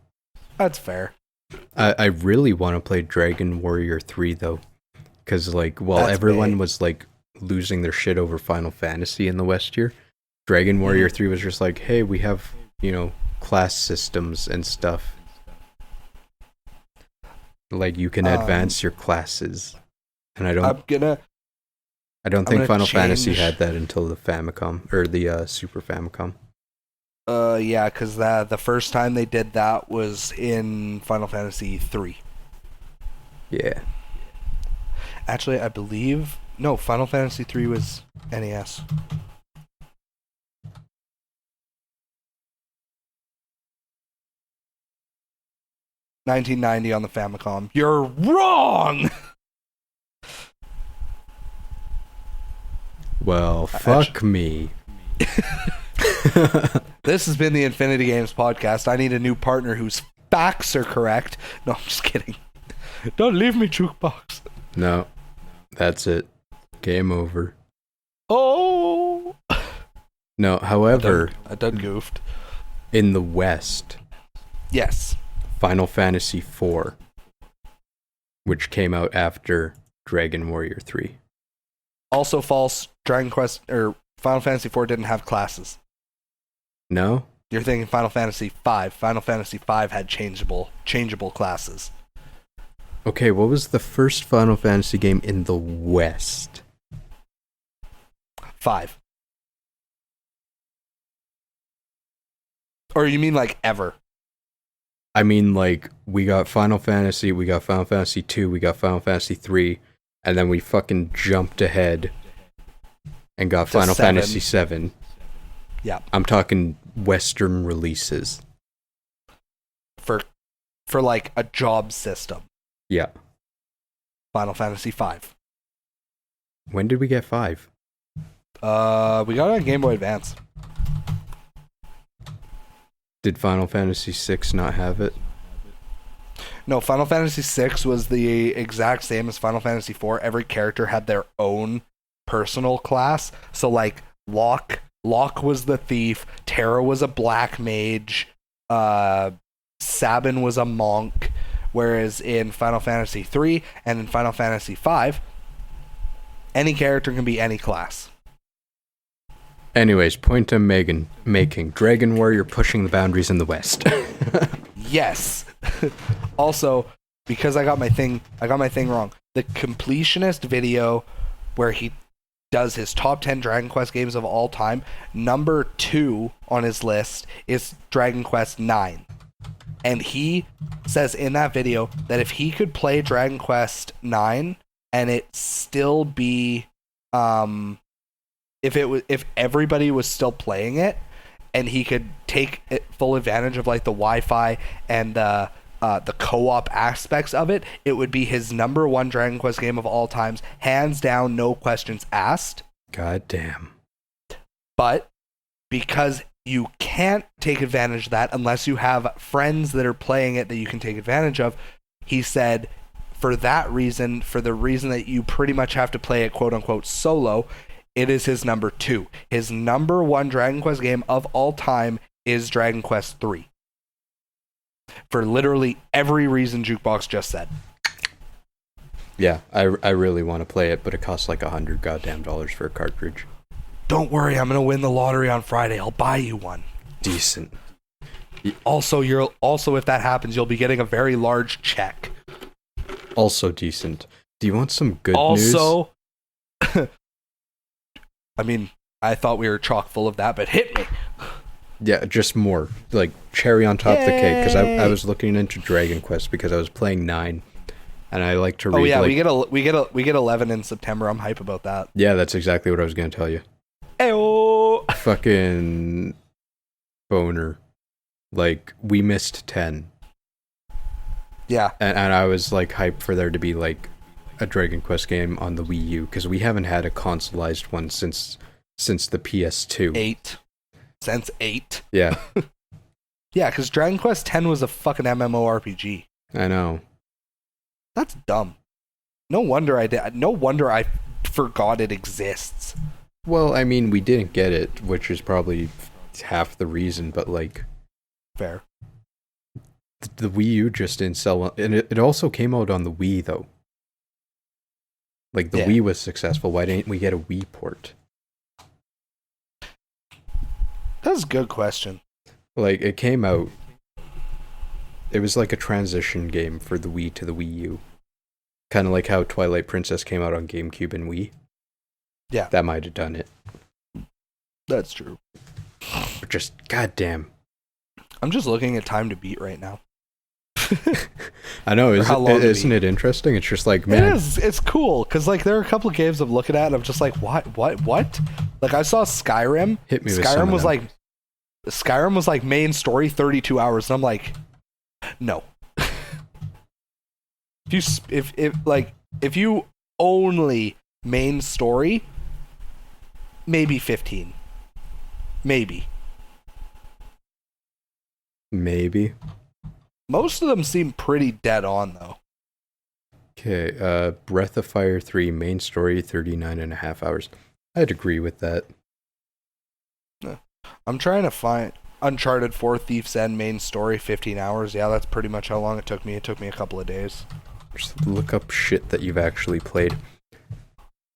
That's fair. I really want to play Dragon Warrior 3, though. Because, like, while everyone was, like, losing their shit over Final Fantasy in the West here, Dragon Warrior 3 was just like, hey, we have, class systems and stuff. Like, you can advance your classes. And I don't think Final Fantasy had that until the Famicom, or the Super Famicom. Yeah, because the first time they did that was in Final Fantasy 3. Yeah. Actually, I believe... No, Final Fantasy 3 was NES. $19.90 on the Famicom. You're wrong! Well, fuck me. This has been the Infinity Games podcast. I need a new partner whose facts are correct. No, I'm just kidding. Don't leave me, Jukebox. No, that's it. Game over. Oh. No, however, I done goofed. in the West, Yes. Final Fantasy IV, which came out after Dragon Warrior 3. Also false. Dragon Quest or Final Fantasy IV didn't have classes. No? You're thinking Final Fantasy V. Final Fantasy V had changeable classes. Okay, what was the first Final Fantasy game in the West? 5. Or you mean like ever? I mean, like, we got Final Fantasy, we got Final Fantasy 2, we got Final Fantasy 3, and then we fucking jumped ahead and got To Final 7. Fantasy 7. Yeah. I'm talking Western releases. For like a job system. Yeah. Final Fantasy V. When did we get 5? We got it on Game Boy Advance. Did Final Fantasy 6 not have it? No, Final Fantasy VI was the exact same as Final Fantasy IV. Every character had their own personal class. So like Locke was the thief, Terra was a black mage, Sabin was a monk, whereas in Final Fantasy III and in Final Fantasy V, any character can be any class. Anyways, point I'm making. Dragon Warrior pushing the boundaries in the West. Yes. Also, because I got my thing wrong. The completionist video where he does his top 10 Dragon Quest games of all time, number 2 on his list is Dragon Quest 9. And he says in that video that if he could play Dragon Quest 9 and it still be if everybody was still playing it and he could take full advantage of like the Wi-Fi and the co-op aspects of it, it would be his number 1 Dragon Quest game of all times, hands down, no questions asked. God damn. But because you can't take advantage of that unless you have friends that are playing it that you can take advantage of, he said for that reason, for the reason that you pretty much have to play it quote unquote solo, it is his number 2. His number 1 Dragon Quest game of all time is Dragon Quest 3. For literally every reason Jukebox just said. Yeah, I really want to play it, but it costs like $100 goddamn for a cartridge. Don't worry, I'm gonna win the lottery on Friday. I'll buy you one. Decent. Also, if that happens, you'll be getting a very large check. Also decent. Do you want some good news? Also, I mean, I thought we were chock full of that, but hit me. Yeah, just more. Like, cherry on top of the cake. Because I Yay! was looking into Dragon Quest because I was playing 9. And I like to read, Oh yeah, like, we get 11 in September. I'm hype about that. yeah, that's exactly what I was going to tell you. Ayo! Fucking boner. Like, we missed 10. Yeah. And I was, like, hyped for there to be, like, a Dragon Quest game on the Wii U. Because we haven't had a consoleized one since the PS2. 8. Since 8. Yeah, Yeah, because Dragon Quest 10 was a fucking MMORPG. I know. That's dumb. No wonder I forgot it exists. Well, I mean, we didn't get it, which is probably half the reason, but, like, Fair. the Wii U just didn't sell well. And it also came out on the Wii, though. Like, the Yeah. Wii was successful. Why didn't we get a Wii port? That's a good question. Like, it came out. It was like a transition game for the Wii to the Wii U. Kind of like how Twilight Princess came out on GameCube and Wii. Yeah. That might have done it. That's true. But just, goddamn. I'm just looking at Time to Beat right now. I know, how long to isn't beat. it interesting? It's just like, man. It is. It's cool because like there are a couple of games I'm looking at and I'm just like, what? Like I saw Skyrim. Hit me with some of them. Skyrim was like main story 32 hours, and I'm like, no. if you only main story, maybe 15, maybe. Maybe. Most of them seem pretty dead on though. Okay, Breath of Fire 3 main story 39.5 hours. I'd agree with that. I'm trying to find Uncharted 4 Thief's End main story 15 hours. Yeah, that's pretty much how long it took me. It took me a couple of days. Just look up shit that you've actually played.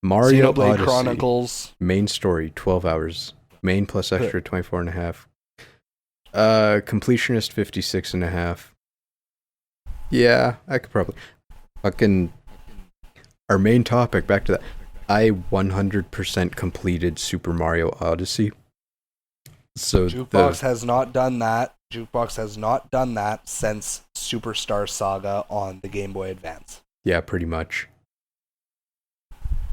Mario Xenoblade Odyssey. Chronicles. Main story 12 hours. Main plus extra 24.5. Completionist 56.5. Yeah, I could probably fucking our main topic, back to that. I 100% completed Super Mario Odyssey. So Jukebox has not done that. Jukebox has not done that since Superstar Saga on the Game Boy Advance. Yeah, pretty much.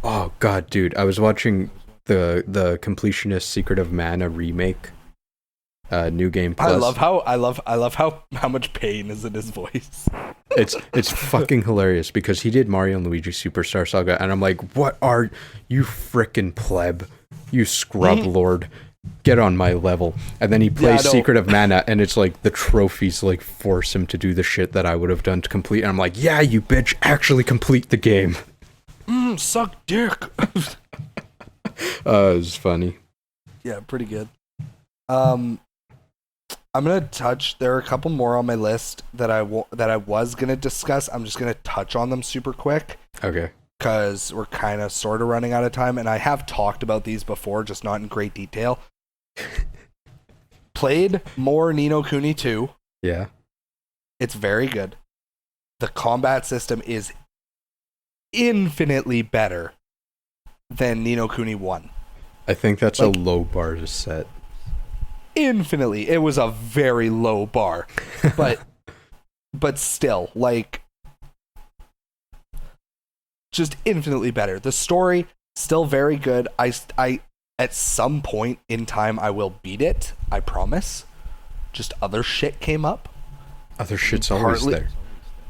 Oh god, dude, I was watching the Completionist Secret of Mana remake. New Game Plus. I love how much pain is in his voice. It's fucking hilarious because he did Mario and Luigi Superstar Saga, and I'm like, what are you frickin' pleb? You scrub lord. Get on my level. And then he plays Secret of Mana, and it's like the trophies like force him to do the shit that I would have done to complete. And I'm like, yeah, you bitch, actually complete the game. Suck dick. It was funny. Yeah, pretty good. I'm gonna touch. There are a couple more on my list that I was gonna discuss. I'm just gonna touch on them super quick. Okay. Because we're kind of sort of running out of time, and I have talked about these before, just not in great detail. Played more Ni no Kuni 2. Yeah. It's very good. The combat system is infinitely better than Ni no Kuni 1. I think that's a low bar to set. Infinitely. It was a very low bar. But still, like, just infinitely better. The story, still very good. I at some point in time, I will beat it. I promise. Just other shit came up. Other shit's always there.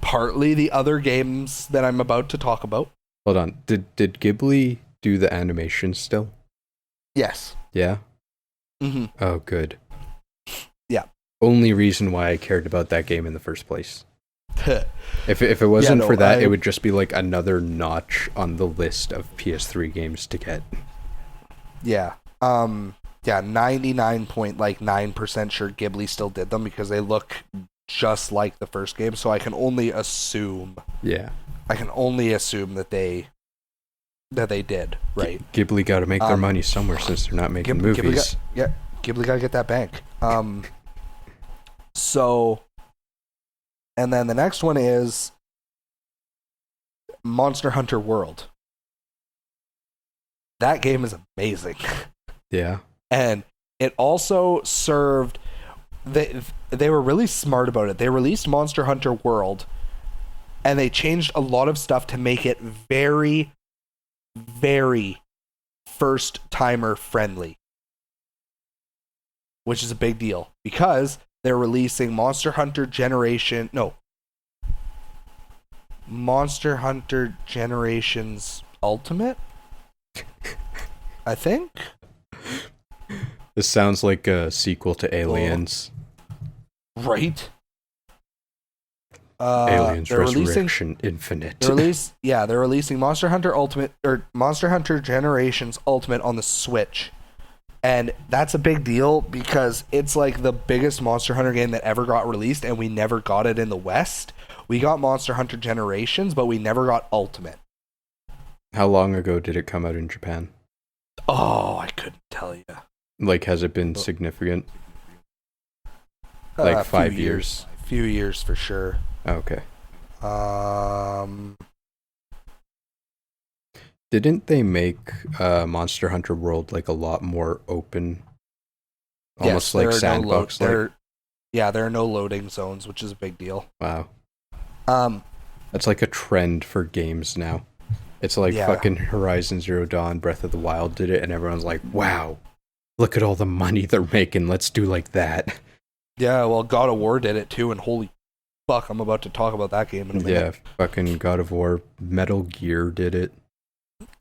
Partly the other games that I'm about to talk about. Hold on. Did Ghibli do the animation still? Yes. Yeah? Mm-hmm. Oh, good. Yeah. Only reason why I cared about that game in the first place. If it wasn't for that, it would just be like another notch on the list of PS3 games to get. Yeah. 99.9% sure Ghibli still did them because they look just like the first game, so I can only assume. Yeah. I can only assume that they did, right? Ghibli got to make their money somewhere since they're not making movies. Ghibli got to get that bank. So, and then the next one is Monster Hunter World. That game is amazing. Yeah. And it also served... They were really smart about it. They released Monster Hunter World, and they changed a lot of stuff to make it very, very first-timer friendly. Which is a big deal, because they're releasing Monster Hunter Generations Ultimate? I think? This sounds like a sequel to Aliens. Right? Aliens Resurrection Infinite. They're releasing Monster Hunter Ultimate, or Monster Hunter Generations Ultimate on the Switch. And that's a big deal because it's like the biggest Monster Hunter game that ever got released, and we never got it in the West. We got Monster Hunter Generations, but we never got Ultimate. How long ago did it come out in Japan? Oh, I couldn't tell you. Like, has it been significant? Like 5 years? A few years for sure. Okay. Didn't they make Monster Hunter World like a lot more open? Almost like sandbox. There are no loading zones, which is a big deal. Wow. That's like a trend for games now. It's like fucking Horizon Zero Dawn, Breath of the Wild did it, and everyone's like, wow, look at all the money they're making. Let's do like that. Yeah, well, God of War did it too, and holy fuck, I'm about to talk about that game in a minute. Yeah, fucking God of War. Metal Gear did it.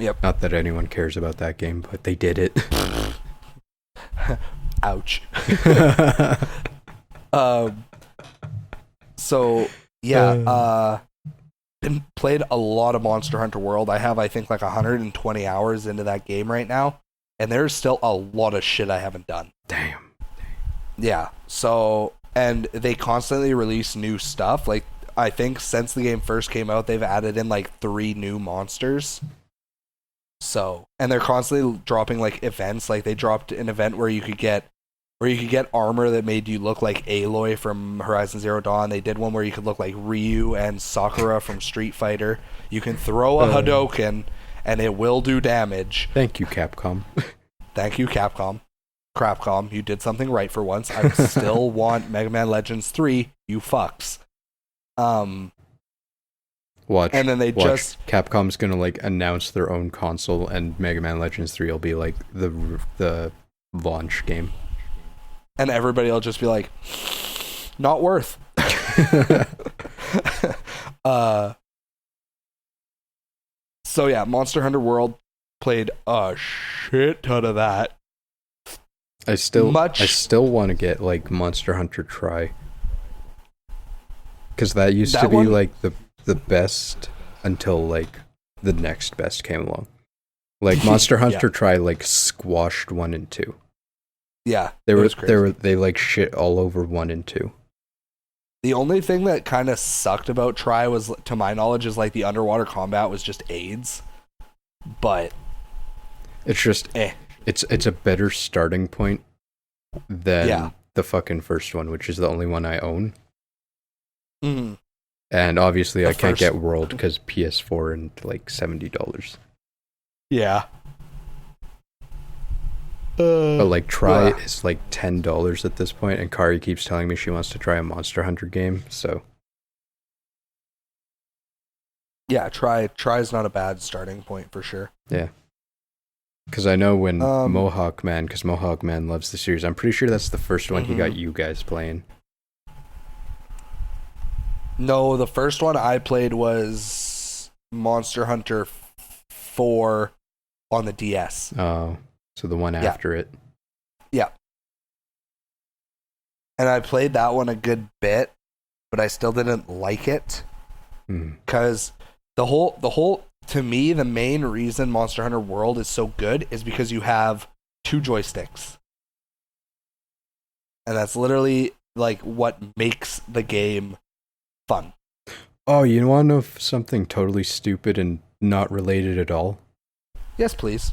Yep. Not that anyone cares about that game, but they did it. Ouch. So, yeah, been played a lot of Monster Hunter World. I have, I think, like 120 hours into that game right now, and there's still a lot of shit I haven't done. Damn. Yeah. So, and they constantly release new stuff. Like, I think since the game first came out, they've added in like 3 new monsters. So, and they're constantly dropping like events. Like, they dropped an event where you could get armor that made you look like Aloy from Horizon Zero Dawn. They did one where you could look like Ryu and Sakura from Street Fighter. You can throw a Hadouken, and it will do damage. Thank you, Capcom. Thank you, Capcom. Crapcom, you did something right for once. I still want Mega Man Legends 3, you fucks. Watch. And then they just... Capcom's gonna like announce their own console, and Mega Man Legends 3 will be like the launch game. And everybody will just be like, not worth. So yeah, Monster Hunter World, played a shit ton of that. I still want to get like Monster Hunter Tri, because that used to be like the best until like the next best came along. Like Monster Hunter Tri like squashed 1 and 2. Yeah, they like shit all over 1 and 2. The only thing that kind of sucked about Tri was, to my knowledge, is like the underwater combat was just AIDS. But it's just it's a better starting point than the fucking first one, which is the only one I own. Mm-hmm. And obviously I can't get World because PS4 and like $70. Yeah. But like Tri is like $10 at this point, and Kari keeps telling me she wants to try a Monster Hunter game, so yeah, Tri's not a bad starting point for sure. Yeah. Because I know when Mohawk Man loves the series, I'm pretty sure that's the first one he got you guys playing. No, the first one I played was Monster Hunter 4 on the DS. Oh, so the one after it. Yeah. And I played that one a good bit, but I still didn't like it. Because the whole to me, the main reason Monster Hunter World is so good is because you have 2 joysticks. And that's literally like what makes the game fun. Oh, you want to know something totally stupid and not related at all? Yes, please.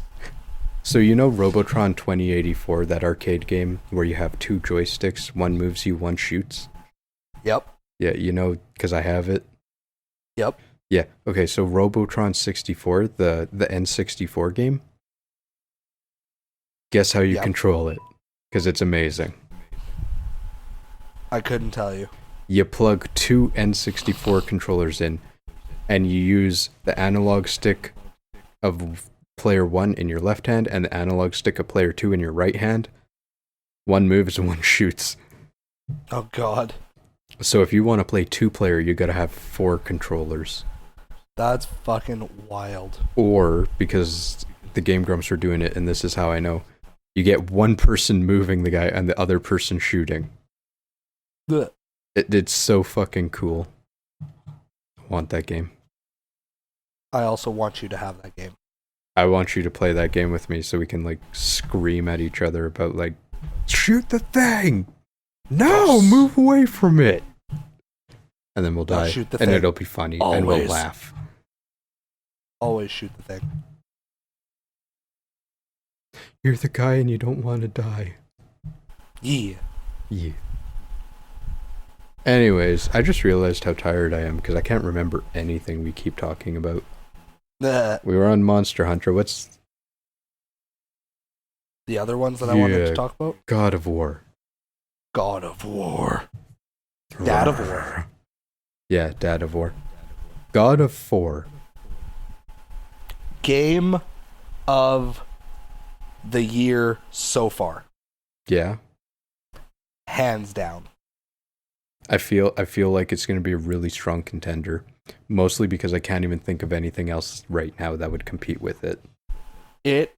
So you know Robotron 2084, that arcade game where you have 2 joysticks, one moves you, one shoots? Yep. Yeah, you know, because I have it. Yep. Yeah, okay, so Robotron 64, the N64 game, guess how you control it? Because it's amazing. I couldn't tell you. You plug 2 N64 controllers in, and you use the analog stick of player 1 in your left hand and the analog stick of player 2 in your right hand. One moves and one shoots. Oh, God. So if you want to play 2-player, you gotta have 4 controllers. That's fucking wild. Or, because the Game Grumps were doing it, and this is how I know, you get one person moving the guy and the other person shooting. Blech. It's so fucking cool. I want that game. I also want you to have that game. I want you to play that game with me so we can, like, scream at each other about, like, shoot the thing! No, move away from it! And then we'll die. Shoot the and thing. It'll be funny. Always. And we'll laugh. Always shoot the thing. You're the guy and you don't want to die. Yeah. Yeah. Anyways, I just realized how tired I am because I can't remember anything we keep talking about. We were on Monster Hunter. What's the other ones that I wanted to talk about? God of War. God of War. Dad of War. Yeah, Dad of War. God of War. Game of the year so far. Yeah. Hands down. I feel like it's going to be a really strong contender, mostly because I can't even think of anything else right now that would compete with it. It's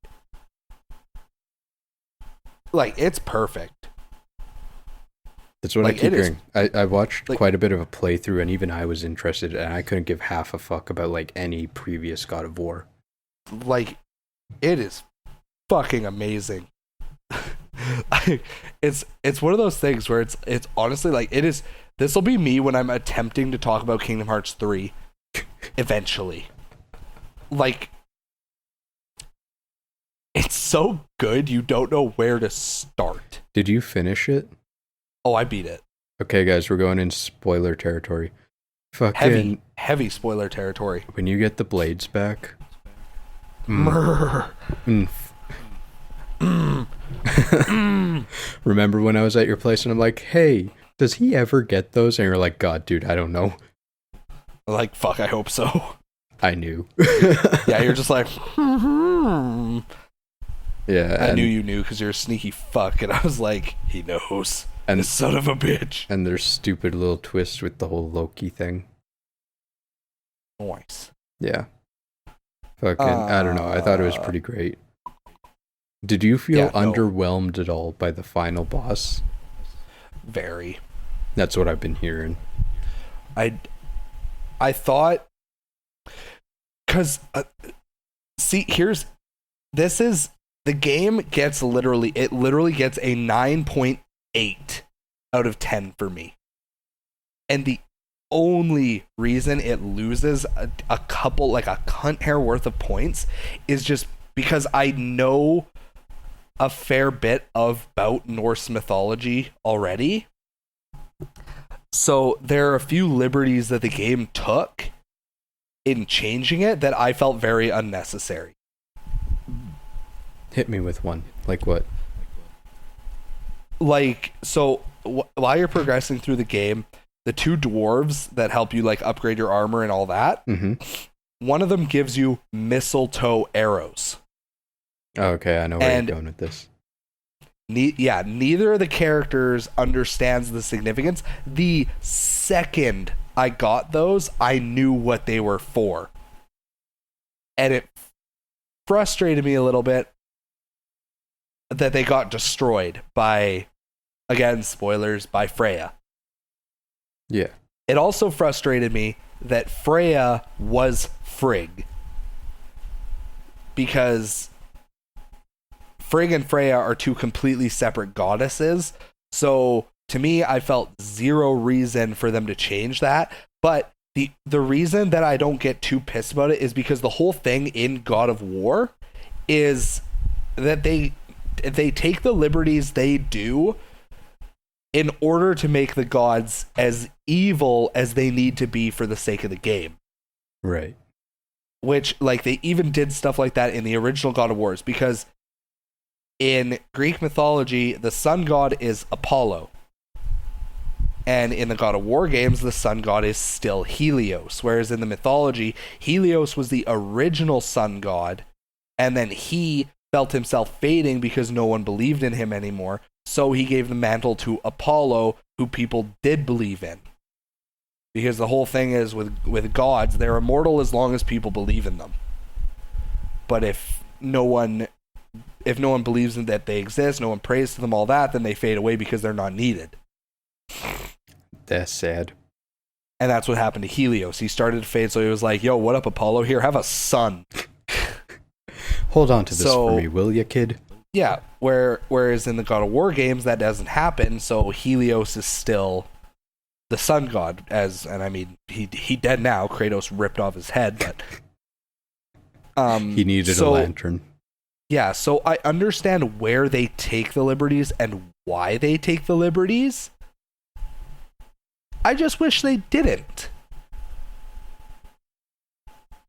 perfect. That's what Like, I keep it is- hearing. I watched like- quite a bit of a playthrough, and even I was interested, and I couldn't give half a fuck about like any previous God of War. Like, it is fucking amazing. It's one of those things where it's honestly like it is. This will be me when I'm attempting to talk about Kingdom Hearts 3 eventually. Like, it's so good you don't know where to start. Did you finish it? Oh, I beat it. Okay, guys, we're going in spoiler territory. Fucking Heavy spoiler territory. when you get the blades back. Mrrr. Remember when I was at your place and I'm like, hey, does he ever get those? And you're like, God, dude, I don't know. Like, fuck, I hope so. I knew. Yeah, you're just like, Yeah. I knew you knew because you're a sneaky fuck, and I was like, he knows. And This son of a bitch. and there's stupid little twists with the whole Loki thing. Nice. Yeah. Fucking, I don't know. I thought it was pretty great. Did you feel Yeah, no. underwhelmed at all by the final boss? Very. That's what I've been hearing. I thought, because see, the game gets literally gets a 9.8 out of 10 for me, and the only reason it loses a couple, like a cunt hair worth of points, is just because I know a fair bit about Norse mythology already. So there are a few liberties that the game took in changing it that I felt very unnecessary. Hit me with one. Like what? Like, so while you're progressing through the game, the two dwarves that help you like upgrade your armor and all that, one of them gives you mistletoe arrows. Oh, okay, I know where And- you're going with this. Neither of the characters understands the significance. The second I got those, I knew what they were for. And it frustrated me a little bit that they got destroyed by, again, spoilers, by Freya. Yeah. It also frustrated me that Freya was Frigg. Because Frigg and Freya are two completely separate goddesses. So to me, I felt zero reason for them to change that. But the reason that I don't get too pissed about it is because the whole thing in God of War is that they take the liberties they do in order to make the gods as evil as they need to be for the sake of the game. Right. Which, like, they even did stuff like that in the original God of Wars, because in Greek mythology, the sun god is Apollo. And in the God of War games, the sun god is still Helios. Whereas in the mythology, Helios was the original sun god, and then he felt himself fading because no one believed in him anymore. So he gave the mantle to Apollo, who people did believe in. Because the whole thing is with gods, they're immortal as long as people believe in them. But if no one believes in that they exist, no one prays to them, all that, then they fade away because they're not needed. That's sad. And that's what happened to Helios. He started to fade, so he was like, yo, what up, Apollo? Here, have a son. Hold on to this So- for me, will ya, kid? Yeah, whereas in the God of War games, that doesn't happen, so Helios is still the sun god, and I mean, he dead now. Kratos ripped off his head, but... He needed a lantern. Yeah, so I understand where they take the liberties and why they take the liberties. I just wish they didn't.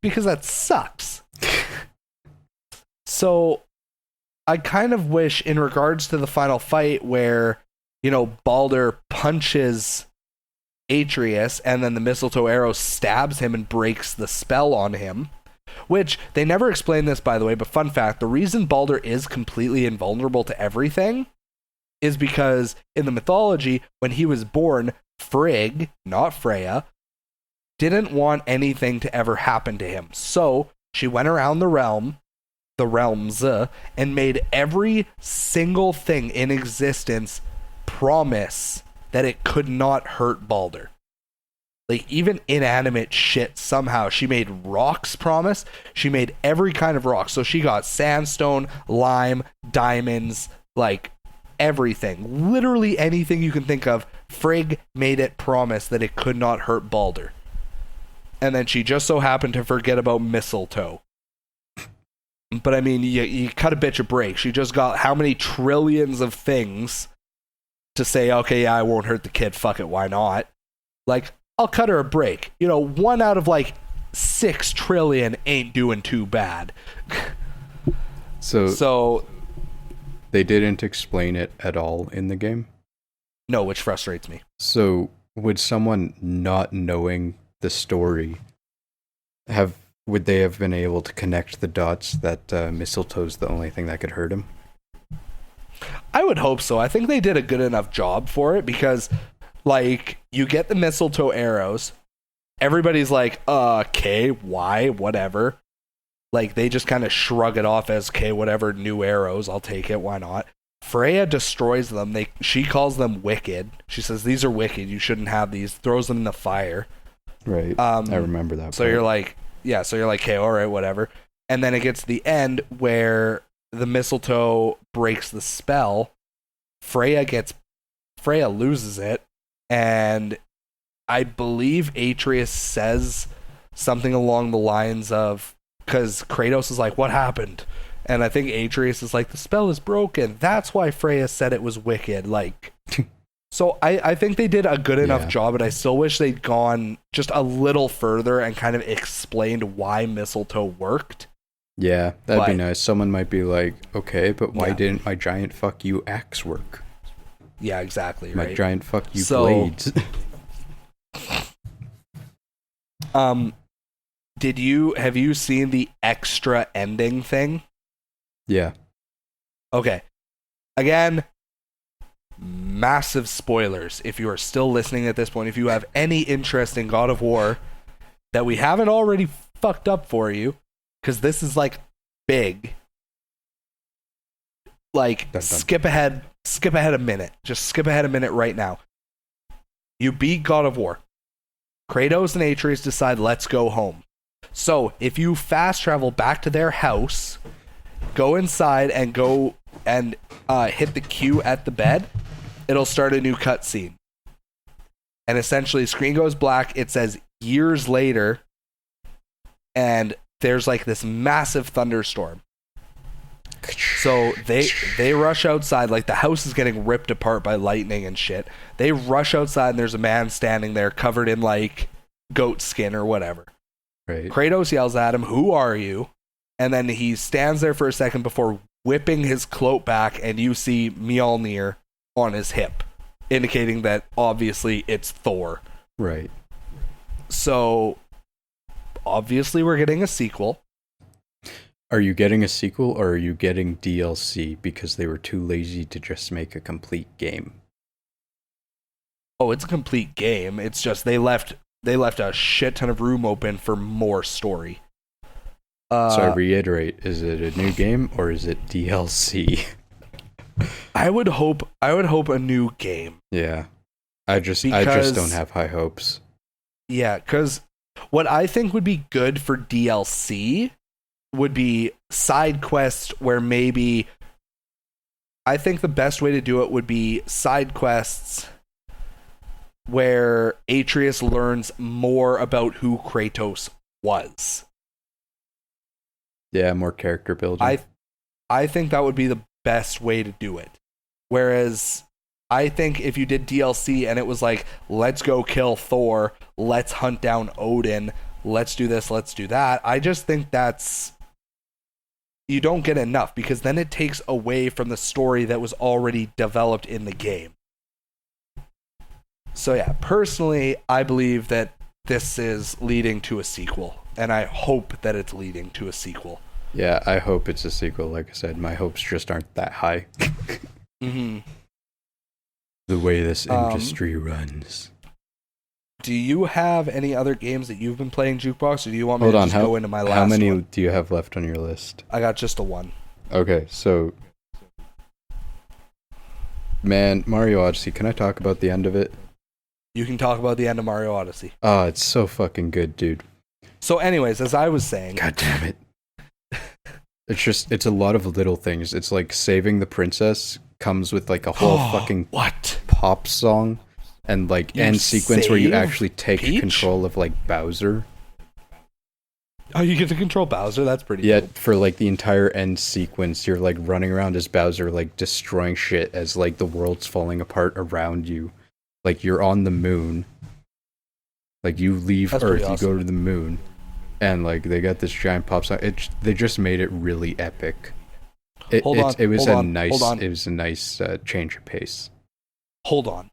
Because that sucks. So I kind of wish, in regards to the final fight where, Baldur punches Atreus and then the mistletoe arrow stabs him and breaks the spell on him. Which, they never explain this, by the way, but fun fact, the reason Baldur is completely invulnerable to everything is because in the mythology, when he was born, Frigg, not Freya, didn't want anything to ever happen to him. So, she went around the realms, and made every single thing in existence promise that it could not hurt Balder. Like, even inanimate shit, somehow she made rocks promise. She made every kind of rock. So she got sandstone, lime, diamonds, like everything. Literally anything you can think of. Frigg made it promise that it could not hurt Balder. And then she just so happened to forget about mistletoe. But I mean, you cut a bitch a break. She just got how many trillions of things to say, okay, yeah, I won't hurt the kid. Fuck it, why not? Like, I'll cut her a break. 1 out of like 6 trillion ain't doing too bad. So they didn't explain it at all in the game? No, which frustrates me. So would someone not knowing the story would they have been able to connect the dots that mistletoe's the only thing that could hurt him? I would hope so. I think they did a good enough job for it because, like, you get the mistletoe arrows. Everybody's like, okay, why? Whatever. Like, they just kind of shrug it off as, okay, whatever, new arrows, I'll take it, why not? Freya destroys them. She calls them wicked. She says, these are wicked, you shouldn't have these. Throws them in the fire. Right. I remember that. So you're like, okay, all right, whatever. And then it gets to the end where the mistletoe breaks the spell. Freya loses it, and I believe Atreus says something along the lines of, because Kratos is like, what happened? And I think Atreus is like, the spell is broken. That's why Freya said it was wicked. Like, so I think they did a good enough job, but I still wish they'd gone just a little further and kind of explained why mistletoe worked. Yeah, that'd be nice. Someone might be like, okay, but why didn't my giant fuck you axe work? Yeah, exactly. My right? giant fuck you blades. Have you seen the extra ending thing? Yeah. Okay. Again, massive spoilers if you are still listening at this point. If you have any interest in God of War that we haven't already fucked up for you, because this is like big. Like, dun. skip ahead a minute. Just skip ahead a minute right now. You beat God of War. Kratos and Atreus decide, let's go home. So, if you fast travel back to their house, go inside and hit the Q at the bed, it'll start a new cutscene. And essentially, screen goes black, it says years later, and there's like this massive thunderstorm. So they rush outside, like the house is getting ripped apart by lightning and shit. They rush outside and there's a man standing there covered in like goat skin or whatever. Right. Kratos yells at him, "Who are you?" And then he stands there for a second before whipping his cloak back, and you see Mjolnir on his hip, indicating that obviously it's Thor. Right. So obviously we're getting a sequel. Are you getting a sequel or are you getting DLC because they were too lazy to just make a complete game? Oh, it's a complete game. It's just they left a shit ton of room open for more story. So I reiterate, is it a new game or is it DLC? I would hope a new game. Yeah. I just don't have high hopes. Yeah, cuz what I think would be good for DLC would be side quests where maybe I think the best way to do it would be side quests where Atreus learns more about who Kratos was. Yeah, more character building. I think that would be the best way to do it. Whereas I think if you did DLC and it was like, let's go kill Thor, let's hunt down Odin, let's do this, let's do that, I just think you don't get enough, because then it takes away from the story that was already developed in the game. So yeah, personally, I believe that this is leading to a sequel, and I hope that it's leading to a sequel. Yeah, I hope it's a sequel. Like I said, my hopes just aren't that high. Mm-hmm. The way this industry runs. Do you have any other games that you've been playing, Jukebox, or do you want me to just go into my last one? How many do you have left on your list? I got just a one. Okay, so Man, Mario Odyssey, can I talk about the end of it? You can talk about the end of Mario Odyssey. Oh, it's so fucking good, dude. So anyways, as I was saying... God damn it. It's a lot of little things. It's like saving the princess comes with like a whole fucking pop song and like end sequence where you actually take control of like Bowser. Oh, you get to control Bowser? That's pretty cool. For like the entire end sequence, you're like running around as Bowser, like destroying shit as like the world's falling apart around you. Like you're on the moon. Like you leave Earth, you go to the moon. And like they got this giant pop song. They just made it really epic. It was a nice change of pace. Hold on.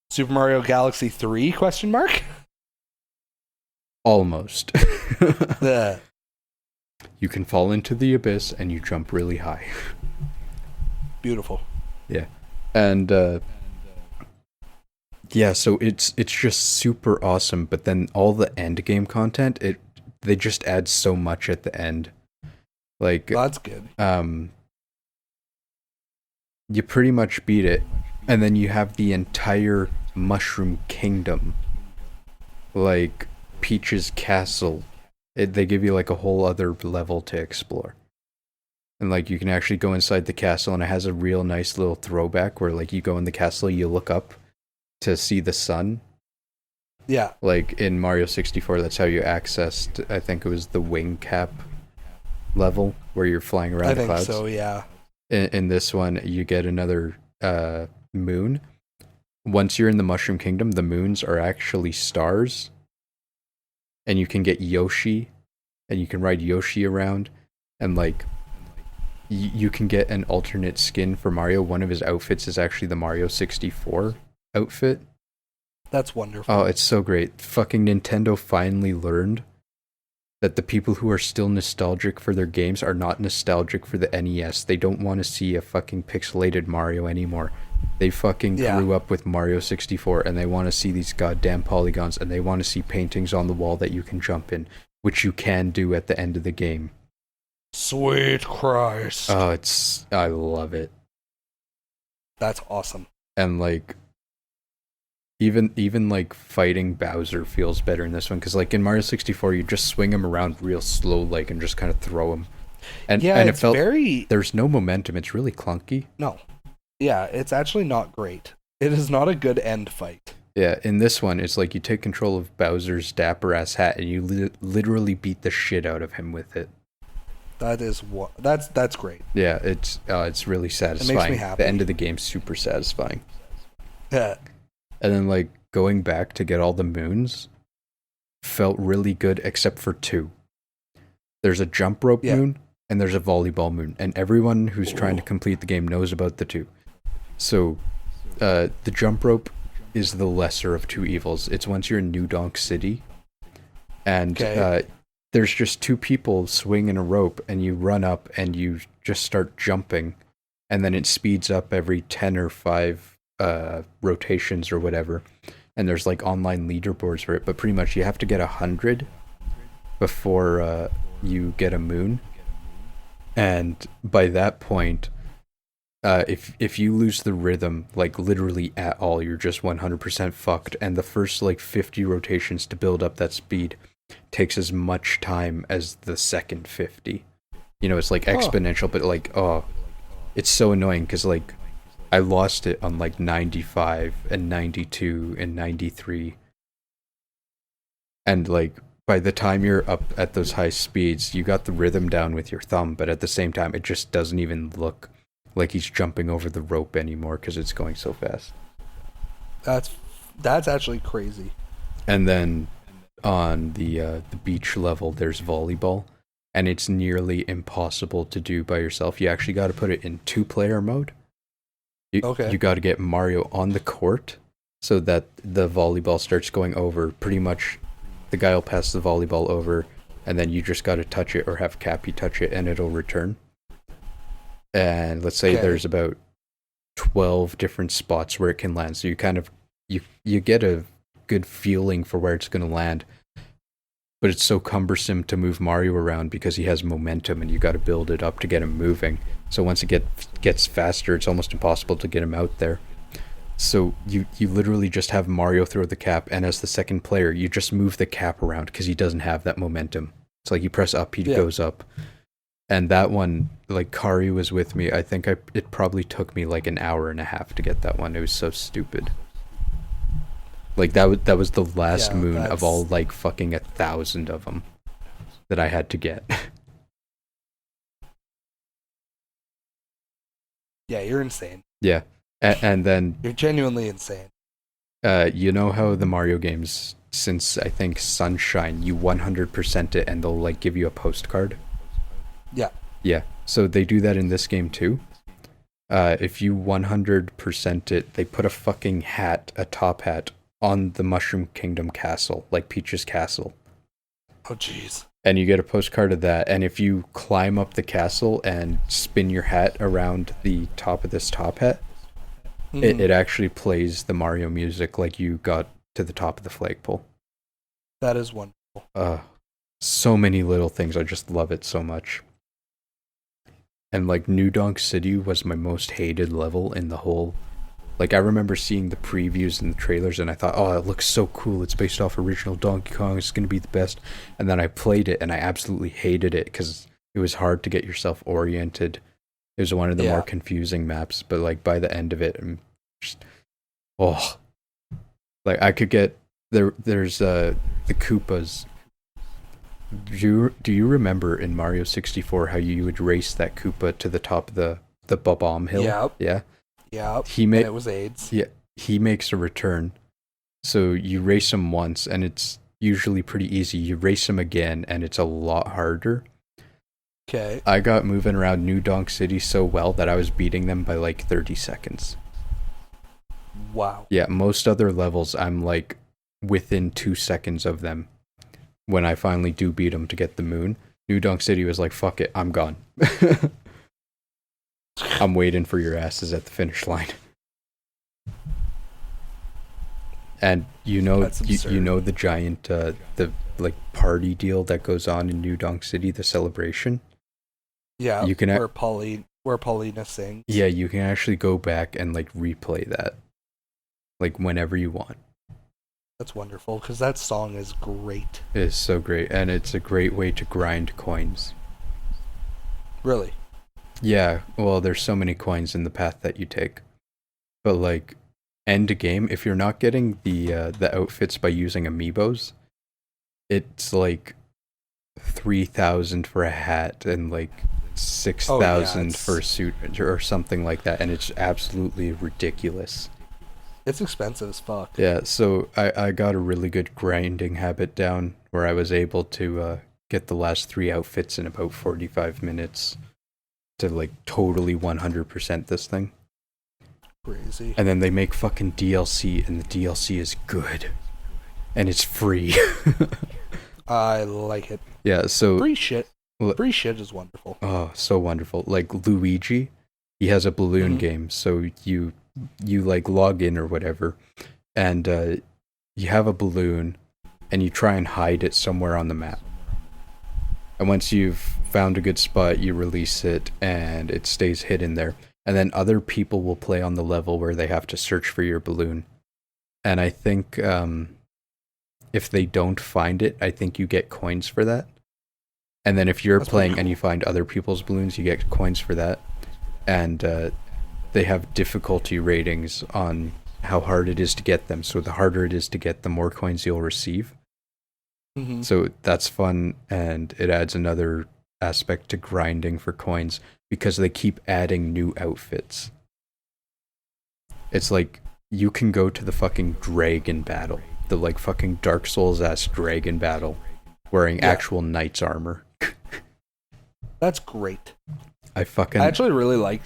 Super Mario Galaxy 3 ? Almost. You can fall into the abyss and you jump really high. Beautiful. Yeah. And yeah, so it's just super awesome, but then all the end game content, they just add so much at the end. Like that's good. You pretty much beat it, and then you have the entire Mushroom Kingdom. Like Peach's castle. They give you like a whole other level to explore. And like you can actually go inside the castle, and it has a real nice little throwback where like you go in the castle, you look up to see the sun. Yeah. Like in Mario 64, that's how you accessed, I think it was the wing cap level where you're flying around the clouds. I think so, yeah. In this one, you get another moon. Once you're in the Mushroom Kingdom, the moons are actually stars. And you can get Yoshi, and you can ride Yoshi around. And like, you can get an alternate skin for Mario. One of his outfits is actually the Mario 64 outfit. That's wonderful. Oh, it's so great. Fucking Nintendo finally learned that the people who are still nostalgic for their games are not nostalgic for the NES. They don't want to see a fucking pixelated Mario anymore. They fucking grew up with Mario 64 and they want to see these goddamn polygons and they want to see paintings on the wall that you can jump in, which you can do at the end of the game. Sweet Christ. Oh, I love it. That's awesome. And like even like fighting Bowser feels better in this one, because like in Mario 64 you just swing him around real slow like and just kind of throw him, and it felt there's no momentum. It's really clunky. No, yeah, it's actually not great. It is not a good end fight. Yeah, in this one it's like you take control of Bowser's dapper ass hat and you literally beat the shit out of him with it. That's great. Yeah, it's really satisfying. It makes me happy. The end of the game's super satisfying. Yeah. And then, like, going back to get all the moons felt really good, except for two. There's a jump rope moon, and there's a volleyball moon. And everyone who's trying to complete the game knows about the two. So, the jump rope is the lesser of two evils. It's once you're in New Donk City, and there's just two people swinging a rope, and you run up, and you just start jumping, and then it speeds up every 10 or 5 rotations or whatever, and there's like online leaderboards for it, but pretty much you have to get 100 before you get a moon, and by that point if you lose the rhythm like literally at all, you're just 100% fucked, and the first like 50 rotations to build up that speed takes as much time as the second 50. You know, it's like exponential, but like it's so annoying because like I lost it on like 95 and 92 and 93. And like by the time you're up at those high speeds, you got the rhythm down with your thumb, but at the same time, it just doesn't even look like he's jumping over the rope anymore because it's going so fast. That's actually crazy. And then on the beach level, there's volleyball, and it's nearly impossible to do by yourself. You actually got to put it in 2-player mode. You got to get Mario on the court so that the volleyball starts going over. Pretty much the guy will pass the volleyball over, and then you just got to touch it or have Cappy touch it, and it'll return. And let's say there's about 12 different spots where it can land. So you kind of, you get a good feeling for where it's going to land. but it's so cumbersome to move Mario around because he has momentum and you got to build it up to get him moving. So once it gets faster, it's almost impossible to get him out there. So you literally just have Mario throw the cap, and as the second player, you just move the cap around because he doesn't have that momentum. It's like you press up, he goes up. And that one, like, Kari was with me. I think it probably took me like an hour and a half to get that one. It was so stupid. Like, that was the last moon of all, like, fucking 1,000 of them that I had to get. Yeah, you're insane. Yeah. And then... You're genuinely insane. You know how the Mario games, since, I think, Sunshine, you 100% it and they'll, like, give you a postcard? Yeah. Yeah. So they do that in this game, too. If you 100% it, they put a fucking hat, a top hat, on the Mushroom Kingdom castle, like Peach's castle. Oh, jeez. And you get a postcard of that, and if you climb up the castle and spin your hat around the top of this top hat, it actually plays the Mario music like you got to the top of the flagpole. That is wonderful. So many little things. I just love it so much. And like New Donk City was my most hated level in the whole. Like, I remember seeing the previews and the trailers and I thought, oh, it looks so cool. It's based off original Donkey Kong. It's going to be the best. And then I played it and I absolutely hated it because it was hard to get yourself oriented. It was one of the more confusing maps. But like by the end of it, I'm just, like I could get, there's the Koopas. Do you remember in Mario 64 how you would race that Koopa to the top of the Bob-omb hill? Yep. Yeah. Yeah. And it was AIDS. Yeah. He makes a return. So you race him once and it's usually pretty easy. You race him again and it's a lot harder. Okay. I got moving around New Donk City so well that I was beating them by like 30 seconds. Wow. Yeah, most other levels I'm like within 2 seconds of them. When I finally do beat them to get the moon, New Donk City was like, fuck it, I'm gone. I'm waiting for your asses at the finish line. And you know the giant the like party deal that goes on in New Donk City, the celebration. Yeah, you can where Paulina sings. Yeah, you can actually go back and like replay that, like whenever you want. That's wonderful because that song is great. It is so great, and it's a great way to grind coins. Really? Yeah, well, there's so many coins in the path that you take. But like, end game, if you're not getting the outfits by using amiibos, it's like 3,000 for a hat and like 6,000 for a suit or something like that, and it's absolutely ridiculous. It's expensive as fuck. Yeah, so I got a really good grinding habit down where I was able to get the last 3 outfits in about 45 minutes to like totally 100% this thing. Crazy. And then they make fucking DLC, and the DLC is good. And it's free. I like it. Yeah, so... Free shit is wonderful. Oh, so wonderful. Like Luigi, he has a balloon game, so you like log in or whatever, and you have a balloon, and you try and hide it somewhere on the map. And once you've found a good spot, you release it, and it stays hidden there. And then other people will play on the level where they have to search for your balloon. And I think if they don't find it, I think you get coins for that. And then if you're playing and you find other people's balloons, you get coins for that. And they have difficulty ratings on how hard it is to get them. So the harder it is to get, the more coins you'll receive. Mm-hmm. So that's fun, and it adds another aspect to grinding for coins because they keep adding new outfits. It's like you can go to the fucking dragon battle, the like fucking Dark Souls ass dragon battle, wearing actual knight's armor. That's great. I actually really like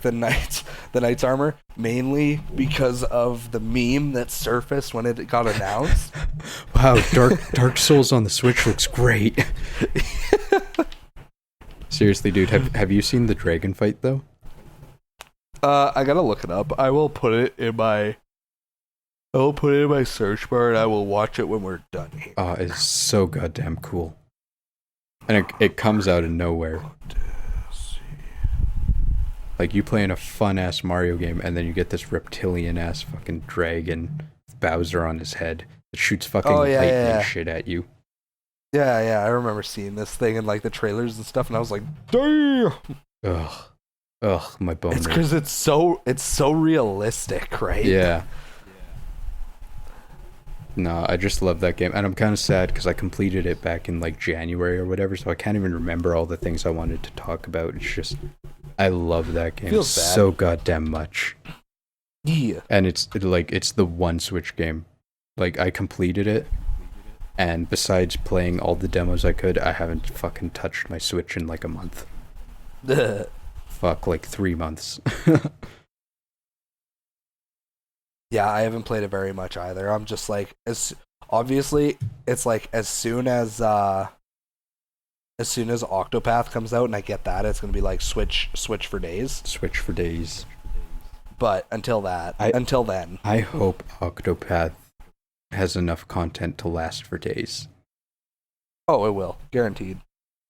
the knight's armor, mainly because of the meme that surfaced when it got announced. Wow, Dark Souls on the Switch looks great. Seriously, dude, have you seen the dragon fight though? I gotta look it up. I will put it in my I'll put it in my search bar and I will watch it when we're done here. Oh, it's so goddamn cool. And it comes out of nowhere. Like, you play in a fun-ass Mario game, and then you get this reptilian-ass fucking dragon with Bowser on his head that shoots fucking lightning shit at you. Yeah, I remember seeing this thing in, like, the trailers and stuff, and I was like, damn! Ugh, my boner. It's because it's so realistic, right? Yeah. No, I just love that game, and I'm kind of sad because I completed it back in, like, January or whatever, so I can't even remember all the things I wanted to talk about. It's just... I love that game so goddamn much. Yeah. And it's the one Switch game. Like, I completed it, and besides playing all the demos I could, I haven't fucking touched my Switch in like a month. Fuck, like 3 months. Yeah, I haven't played it very much either. I'm just like, obviously, it's like as soon as Octopath comes out and I get that, it's gonna be like Switch for days. Switch for days. But until then, I hope Octopath has enough content to last for days. Oh, it will, guaranteed.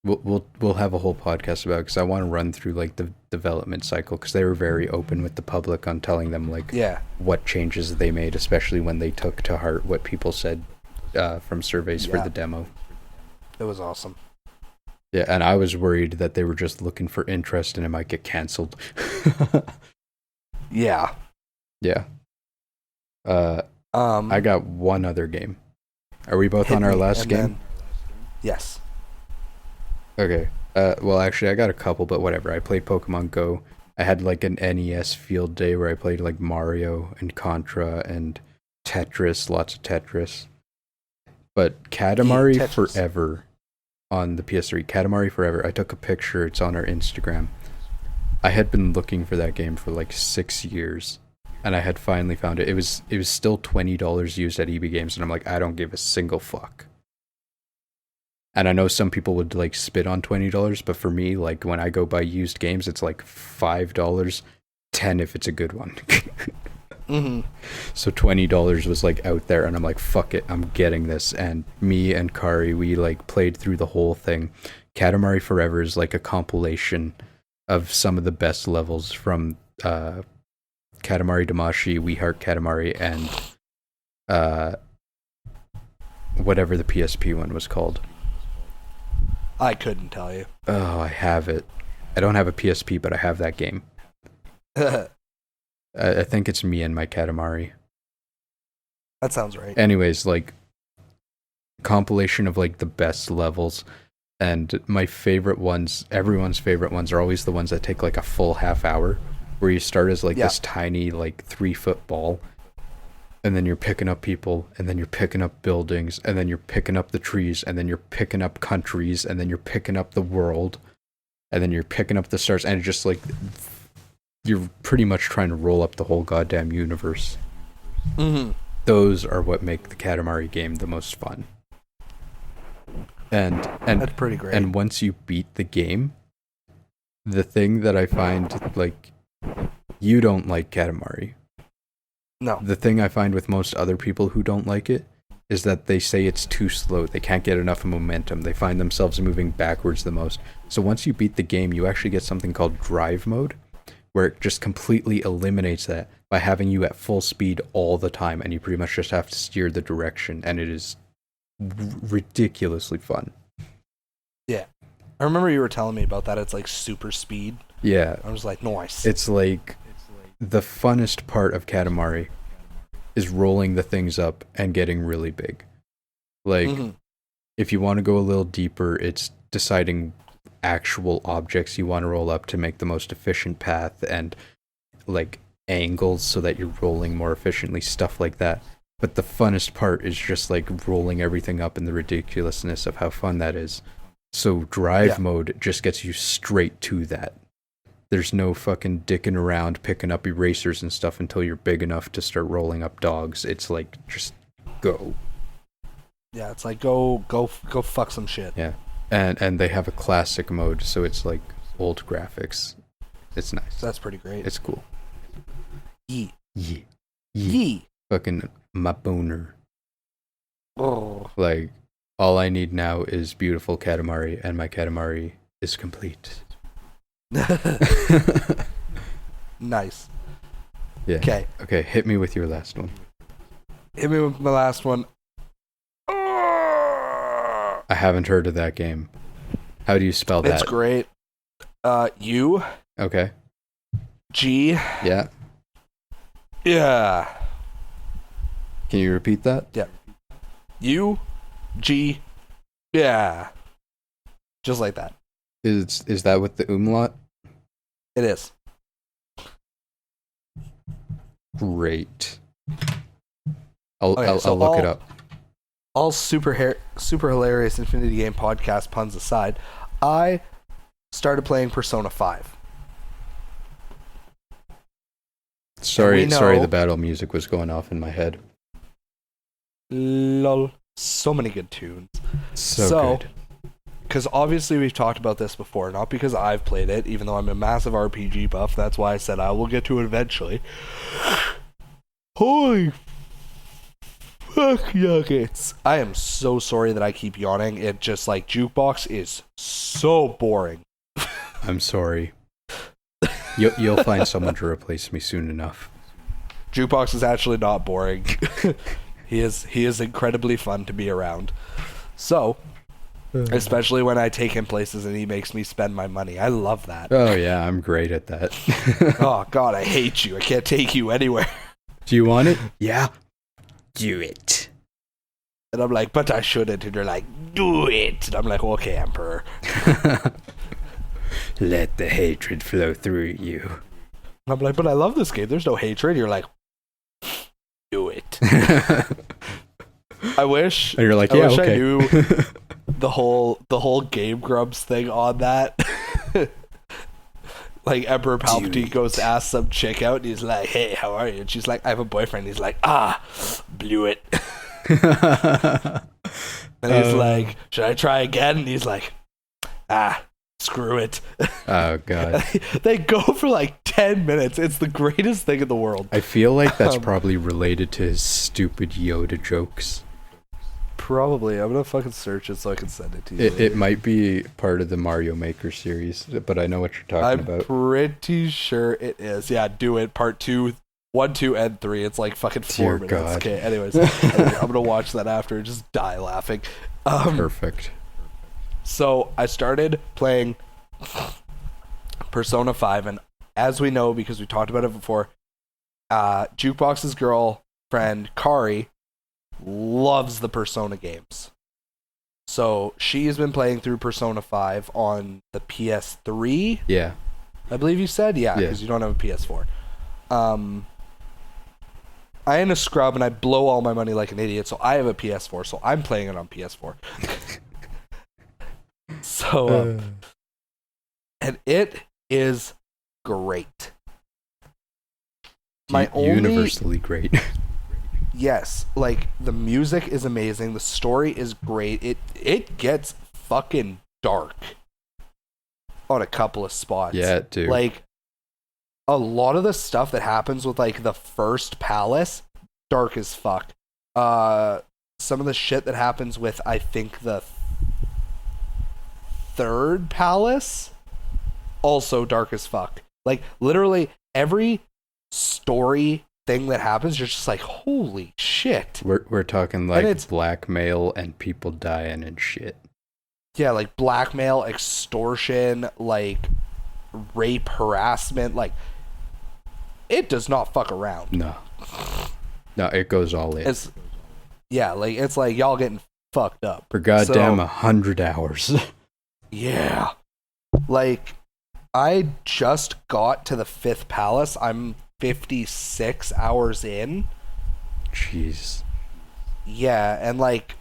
We'll have a whole podcast about it because I want to run through like the development cycle because they were very open with the public on telling them like what changes they made, especially when they took to heart what people said from surveys for the demo. It was awesome. Yeah, and I was worried that they were just looking for interest and it might get canceled. Yeah. Yeah. I got one other game. Are we both on our last game? Yes. Okay. Well, actually, I got a couple, but whatever. I played Pokemon Go. I had like an NES field day where I played like Mario and Contra and Tetris, lots of Tetris. But Katamari Forever on the PS3, Katamari Forever, I took a picture. It's on our Instagram. I had been looking for that game for like 6 years, and I had finally found it. It was still $20 used at EB Games, and I'm like, I don't give a single fuck. And I know some people would like spit on $20, but for me, like when I go buy used games, it's like $5, $10 if it's a good one. Mm-hmm. So $20 was like out there, and I'm like, fuck it, I'm getting this. And me and Kari, we like played through the whole thing. Katamari Forever is like a compilation of some of the best levels from Katamari Damacy, We Heart Katamari, and whatever the PSP one was called. I couldn't tell you. Oh, I have it. I don't have a PSP, but I have that game. I think it's me and my Katamari. That sounds right. Anyways, like, compilation of like the best levels, and my favorite ones, everyone's favorite ones, are always the ones that take like a full half hour, where you start as like this tiny like 3-foot ball, and then you're picking up people, and then you're picking up buildings, and then you're picking up the trees, and then you're picking up countries, and then you're picking up the world, and then you're picking up the stars, and it's just like you're pretty much trying to roll up the whole goddamn universe. Mm-hmm. Those are what make the Katamari game the most fun. And that's pretty great. And once you beat the game, the thing that I find, like, you don't like Katamari. No. The thing I find with most other people who don't like it is that they say it's too slow. They can't get enough momentum. They find themselves moving backwards the most. So once you beat the game, you actually get something called drive mode, where it just completely eliminates that by having you at full speed all the time, and you pretty much just have to steer the direction, and it is ridiculously fun. Yeah. I remember you were telling me about that. It's like super speed. Yeah. I was like, nice. It's like the funnest part of Katamari is rolling the things up and getting really big. Like, if you want to go a little deeper, it's deciding actual objects you want to roll up to make the most efficient path, and like angles so that you're rolling more efficiently, stuff like that. But the funnest part is just like rolling everything up and the ridiculousness of how fun that is. So drive mode just gets you straight to that. There's no fucking dicking around picking up erasers and stuff until you're big enough to start rolling up dogs. It's like, just go. Yeah, it's like go fuck some shit. Yeah. And they have a classic mode, so it's like old graphics. It's nice. That's pretty great. It's cool. Yee. Yee. Yee. Fucking my boner. Oh. Like, all I need now is beautiful Katamari, and my Katamari is complete. Nice. Yeah. Okay, hit me with your last one. Hit me with my last one. I haven't heard of that game. How do you spell that? It's great. U. Okay. G. Yeah. Yeah. Can you repeat that? Yeah. U. G. Yeah. Just like that. Is that with the umlaut? It is. Great. I'll Okay, so look it up. All super hilarious Infinity Game podcast puns aside, I started playing Persona 5. Sorry, the battle music was going off in my head. Lol. So many good tunes. So good. Because obviously we've talked about this before, not because I've played it, even though I'm a massive RPG buff. That's why I said I will get to it eventually. Holy fuck nuggets. I am so sorry that I keep yawning. It just, like, Jukebox is so boring. I'm sorry. You'll find someone to replace me soon enough. Jukebox is actually not boring. He is incredibly fun to be around. So, especially when I take him places and he makes me spend my money. I love that. Oh yeah, I'm great at that. Oh god, I hate you. I can't take you anywhere. Do you want it? Yeah. Do it. And I'm like, but I shouldn't. And you're like, do it. And I'm like, okay, Emperor. Let the hatred flow through you. And I'm like, but I love this game. There's no hatred. You're like, do it. I wish. And you're like, yeah, okay. I knew the whole Game Grumps thing on that. Like, Emperor Palpatine goes to ask some chick out, and he's like, hey, how are you? And she's like, I have a boyfriend. He's like, blew it. And he's like, should I try again? And he's like, screw it. Oh, God. They go for like 10 minutes. It's the greatest thing in the world. I feel like that's probably related to his stupid Yoda jokes. Probably. I'm going to fucking search it so I can send it to you. It might be part of the Mario Maker series, but I know what you're talking about. I'm pretty sure it is. Yeah, do it. Part 2, 1, 2, and 3. It's like fucking 4 minutes. God. Okay, anyways. I'm going to watch that after and just die laughing. Perfect. So I started playing Persona 5, and as we know, because we talked about it before, Jukebox's girlfriend, Kari, loves the Persona games. So she has been playing through Persona 5 on the PS3. Yeah. I believe you said? Yeah, because you don't have a PS4. I am a scrub and I blow all my money like an idiot, so I have a PS4, so I'm playing it on PS4. So, and it is great. Universally great. Yes, like, the music is amazing, the story is great. It gets fucking dark on a couple of spots. Yeah, dude. Like, a lot of the stuff that happens with, like, the first palace, dark as fuck. Some of the shit that happens with, I think, the third palace, also dark as fuck. Like, literally every story thing that happens, you're just like, holy shit. We're talking like blackmail and people dying and shit. Yeah, like blackmail, extortion, like rape, harassment, like, it does not fuck around. No, it goes all in. It's like y'all getting fucked up for goddamn 100 hours. Yeah, like, I just got to the 5th palace. I'm 56 hours in. Jeez. Yeah, and, like,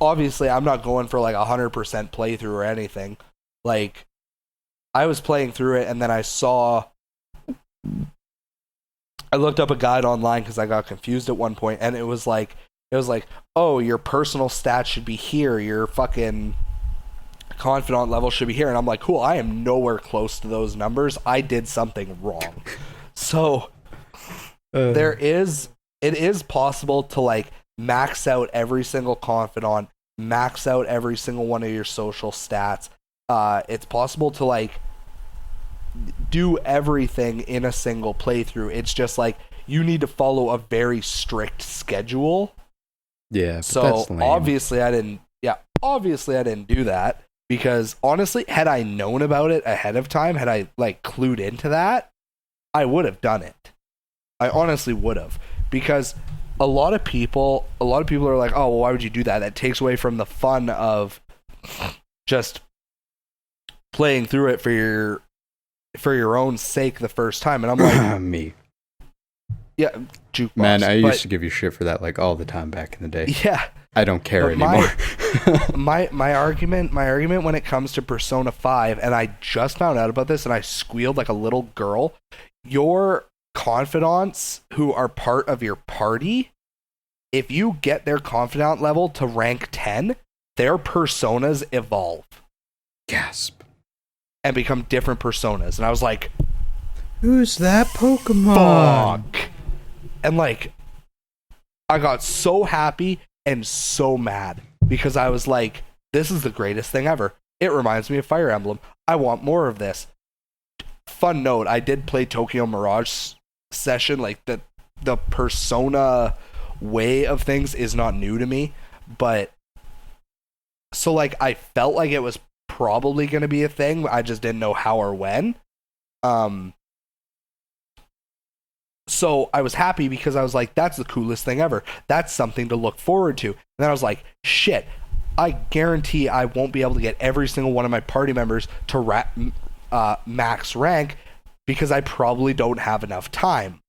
obviously I'm not going for like 100% playthrough or anything. Like, I was playing through it, and then I looked up a guide online because I got confused at one point, and it was like, oh, your personal stats should be here, your fucking confidant level should be here. And I'm like, cool, I am nowhere close to those numbers. I did something wrong. So there is it is possible to like max out every single confidant, max out every single one of your social stats. It's possible to like do everything in a single playthrough. It's just like you need to follow a very strict schedule. Yeah, but so that's lame. obviously I didn't do that, because honestly, had I known about it ahead of time, had I like clued into that, I would have done it. I honestly would have, because a lot of people are like, oh, well, why would you do that? That takes away from the fun of just playing through it for your own sake the first time. And I'm like, me. Yeah, Jukebox. Man, I used to give you shit for that like all the time back in the day. Yeah. I don't care anymore. My argument when it comes to Persona 5, and I just found out about this and I squealed like a little girl, your confidants who are part of your party, if you get their confidant level to rank 10, their personas evolve. Gasp. And become different personas. And I was like, who's that Pokemon? Fuck. And like, I got so happy and so mad, because I was like, this is the greatest thing ever. It reminds me of Fire Emblem. I want more of this. Fun note, I did play Tokyo Mirage Session. Like the Persona way of things is not new to me, but so like I felt like it was probably going to be a thing. I just didn't know how or when. So I was happy, because I was like, that's the coolest thing ever. That's something to look forward to. And then I was like, shit, I guarantee I won't be able to get every single one of my party members to max rank, because I probably don't have enough time.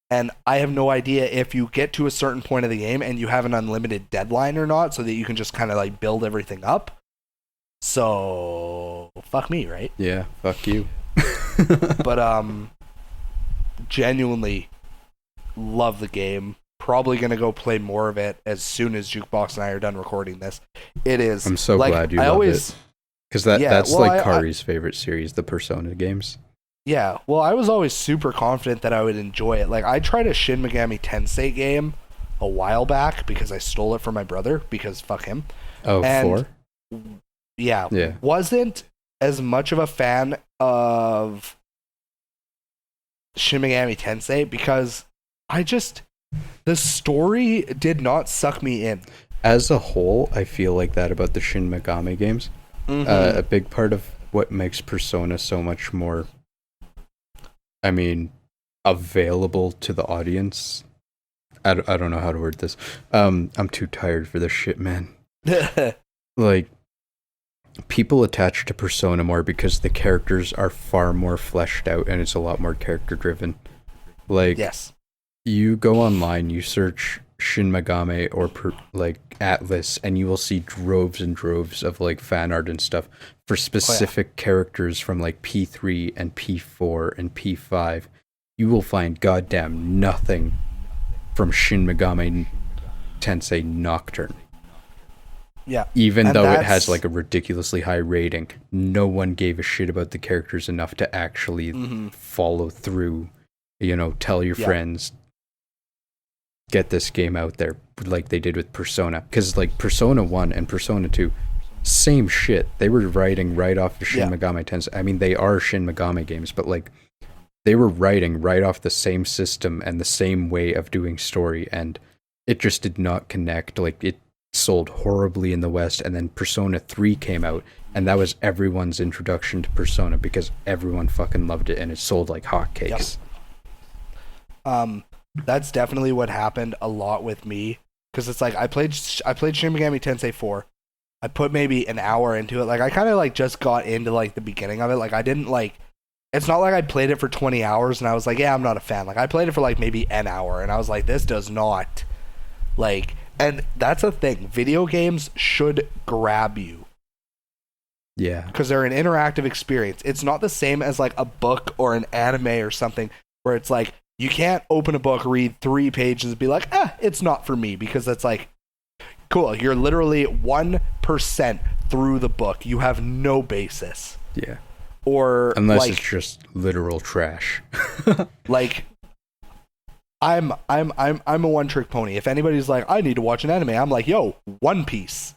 And I have no idea if you get to a certain point of the game and you have an unlimited deadline or not, so that you can just kind of like build everything up. So fuck me, right? Yeah, fuck you. But genuinely love the game. Probably gonna go play more of it as soon as Jukebox and I are done recording this. It is. I'm so like, glad you love it, because that's like Kari's favorite series, the Persona games. Yeah, well, I was always super confident that I would enjoy it. Like, I tried a Shin Megami Tensei game a while back because I stole it from my brother, because fuck him. Oh, and 4? Yeah. Yeah. Wasn't as much of a fan of Shin Megami Tensei, because the story did not suck me in. As a whole, I feel like that about the Shin Megami games. Mm-hmm. A big part of what makes Persona so much more, I mean, available to the audience. I don't know how to word this. I'm too tired for this shit, man. Like, people attach to Persona more because the characters are far more fleshed out and it's a lot more character driven. Like, yes. You go online, you search Shin Megami or like Atlas, and you will see droves and droves of like fan art and stuff for specific characters from like P3 and P4 and P5. You will find goddamn nothing from Shin Megami Tensei Nocturne. Yeah. Even though it has like a ridiculously high rating, no one gave a shit about the characters enough to actually follow through, tell your friends, get this game out there like they did with Persona. Because like Persona 1 and Persona 2, same shit. They were writing right off the Shin Megami Tensei. I mean, they are Shin Megami games, but like they were writing right off the same system and the same way of doing story, and it just did not connect. Like, it sold horribly in the West, and then Persona 3 came out, and that was everyone's introduction to Persona because everyone fucking loved it and it sold like hotcakes. That's definitely what happened a lot with me, because it's like I played Shin Megami Tensei 4. I put maybe an hour into it. Like, I kind of like just got into like the beginning of it. Like, I didn't like, it's not like I played it for 20 hours and I was like, yeah, I'm not a fan. Like, I played it for like maybe an hour and I was like, this does not like, and that's a thing. Video games should grab you. Yeah. Because they're an interactive experience. It's not the same as like a book or an anime or something where it's like, you can't open a book, read 3 pages, and be like, it's not for me, because that's like, cool, you're literally 1% through the book. You have no basis. Yeah. Or unless like, it's just literal trash. like, I'm a one trick pony. If anybody's like, I need to watch an anime, I'm like, yo, One Piece.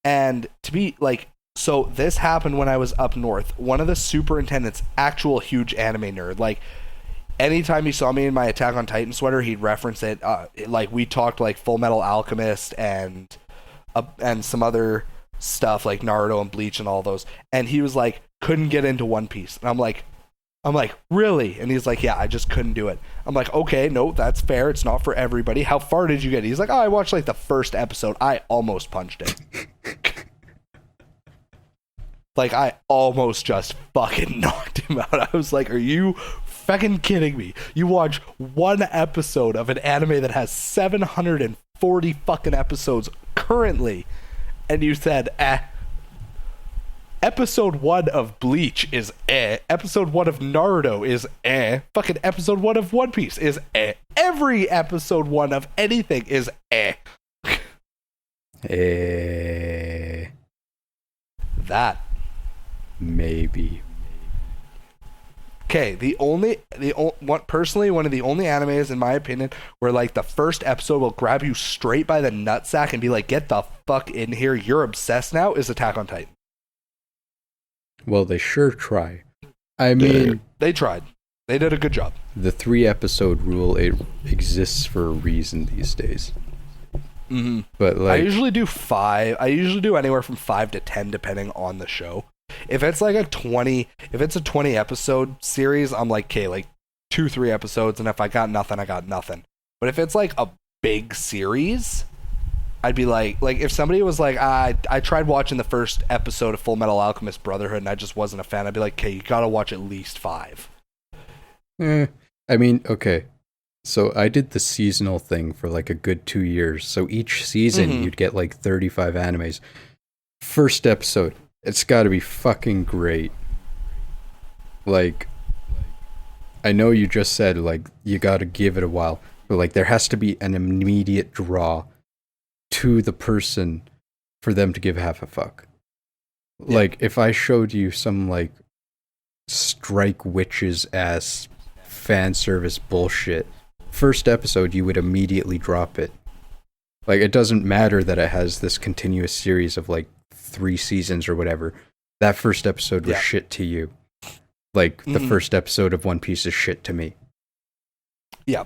And to be like, so this happened when I was up north. One of the superintendents, actual huge anime nerd, like anytime he saw me in my Attack on Titan sweater, he'd reference it. Like we talked like Full Metal Alchemist and some other stuff like Naruto and Bleach and all those. And he was like, couldn't get into One Piece. And I'm like, really? And he's like, yeah, I just couldn't do it. I'm like, okay, no, that's fair. It's not for everybody. How far did you get? He's like, oh, I watched like the first episode. I almost punched it. Like, I almost just fucking knocked him out. I was like, are you fucking kidding me? You watch one episode of an anime that has 740 fucking episodes currently, and you said, Episode 1 of Bleach is Episode 1 of Naruto is Fucking episode 1 of One Piece is Every episode 1 of anything is That. Maybe. Okay, one of the only animes, in my opinion, where like the first episode will grab you straight by the nutsack and be like, get the fuck in here, you're obsessed now, is Attack on Titan. Well, they sure try. I mean, they tried. They did a good job. The 3-episode rule, it exists for a reason these days. Mm-hmm. But like, I usually do 5. I usually do anywhere from 5 to 10 depending on the show. If it's like a 20 episode series, I'm like, okay, like 2-3 episodes, and if I got nothing, I got nothing. But if it's like a big series, I'd be like if somebody was like, I tried watching the first episode of Full Metal Alchemist Brotherhood and I just wasn't a fan, I'd be like, okay, you gotta watch at least 5. I mean, okay. So I did the seasonal thing for like a good 2 years. So each season you'd get like 35 animes. First episode, it's gotta be fucking great. Like, I know you just said like you gotta give it a while, but like there has to be an immediate draw to the person for them to give half a fuck. Yeah. Like, if I showed you some, like, Strike Witches ass fan service bullshit, first episode, you would immediately drop it. Like, it doesn't matter that it has this continuous series of, like, 3 seasons or whatever. That first episode was shit to you. Like, the first episode of One Piece is shit to me. Yeah.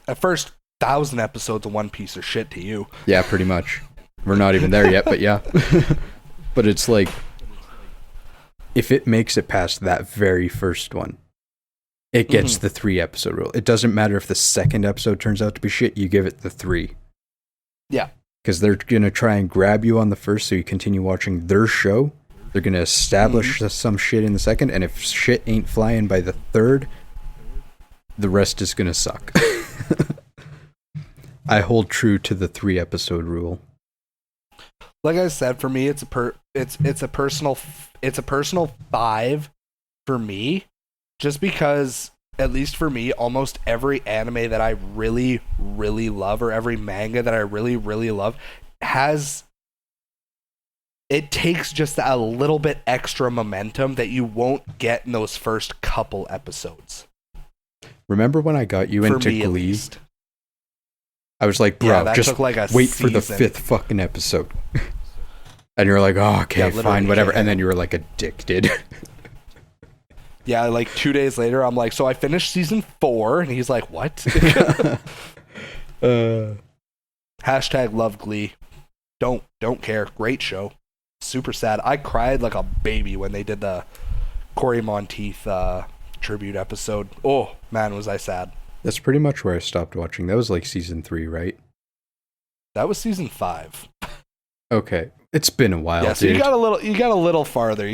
At first 1,000 episodes of One Piece are shit to you. Yeah, pretty much. We're not even there yet, but yeah. But it's like, if it makes it past that very first one, it gets the 3-episode rule. It doesn't matter if the second episode turns out to be shit, you give it the 3. Yeah. Because they're going to try and grab you on the first so you continue watching their show. They're going to establish some shit in the second, and if shit ain't flying by the third, the rest is going to suck. I hold true to the 3-episode rule. Like I said, for me, it's a personal 5 for me, just because, at least for me, almost every anime that I really, really love, or every manga that I really, really love, it takes just a little bit extra momentum that you won't get in those first couple episodes. Remember when I got you into Glee? I was like, bro, just like wait for the 5th fucking episode. And you're like, oh, okay, fine, whatever. And then you were like addicted. Yeah, like 2 days later, I'm like, so I finished season 4. And he's like, what? Hashtag love Glee. Don't care. Great show. Super sad. I cried like a baby when they did the Cory Monteith tribute episode. Oh, man, was I sad. That's pretty much where I stopped watching. That was like season 3, right? That was season 5. Okay, it's been a while. Yeah, so dude. you got a little farther. I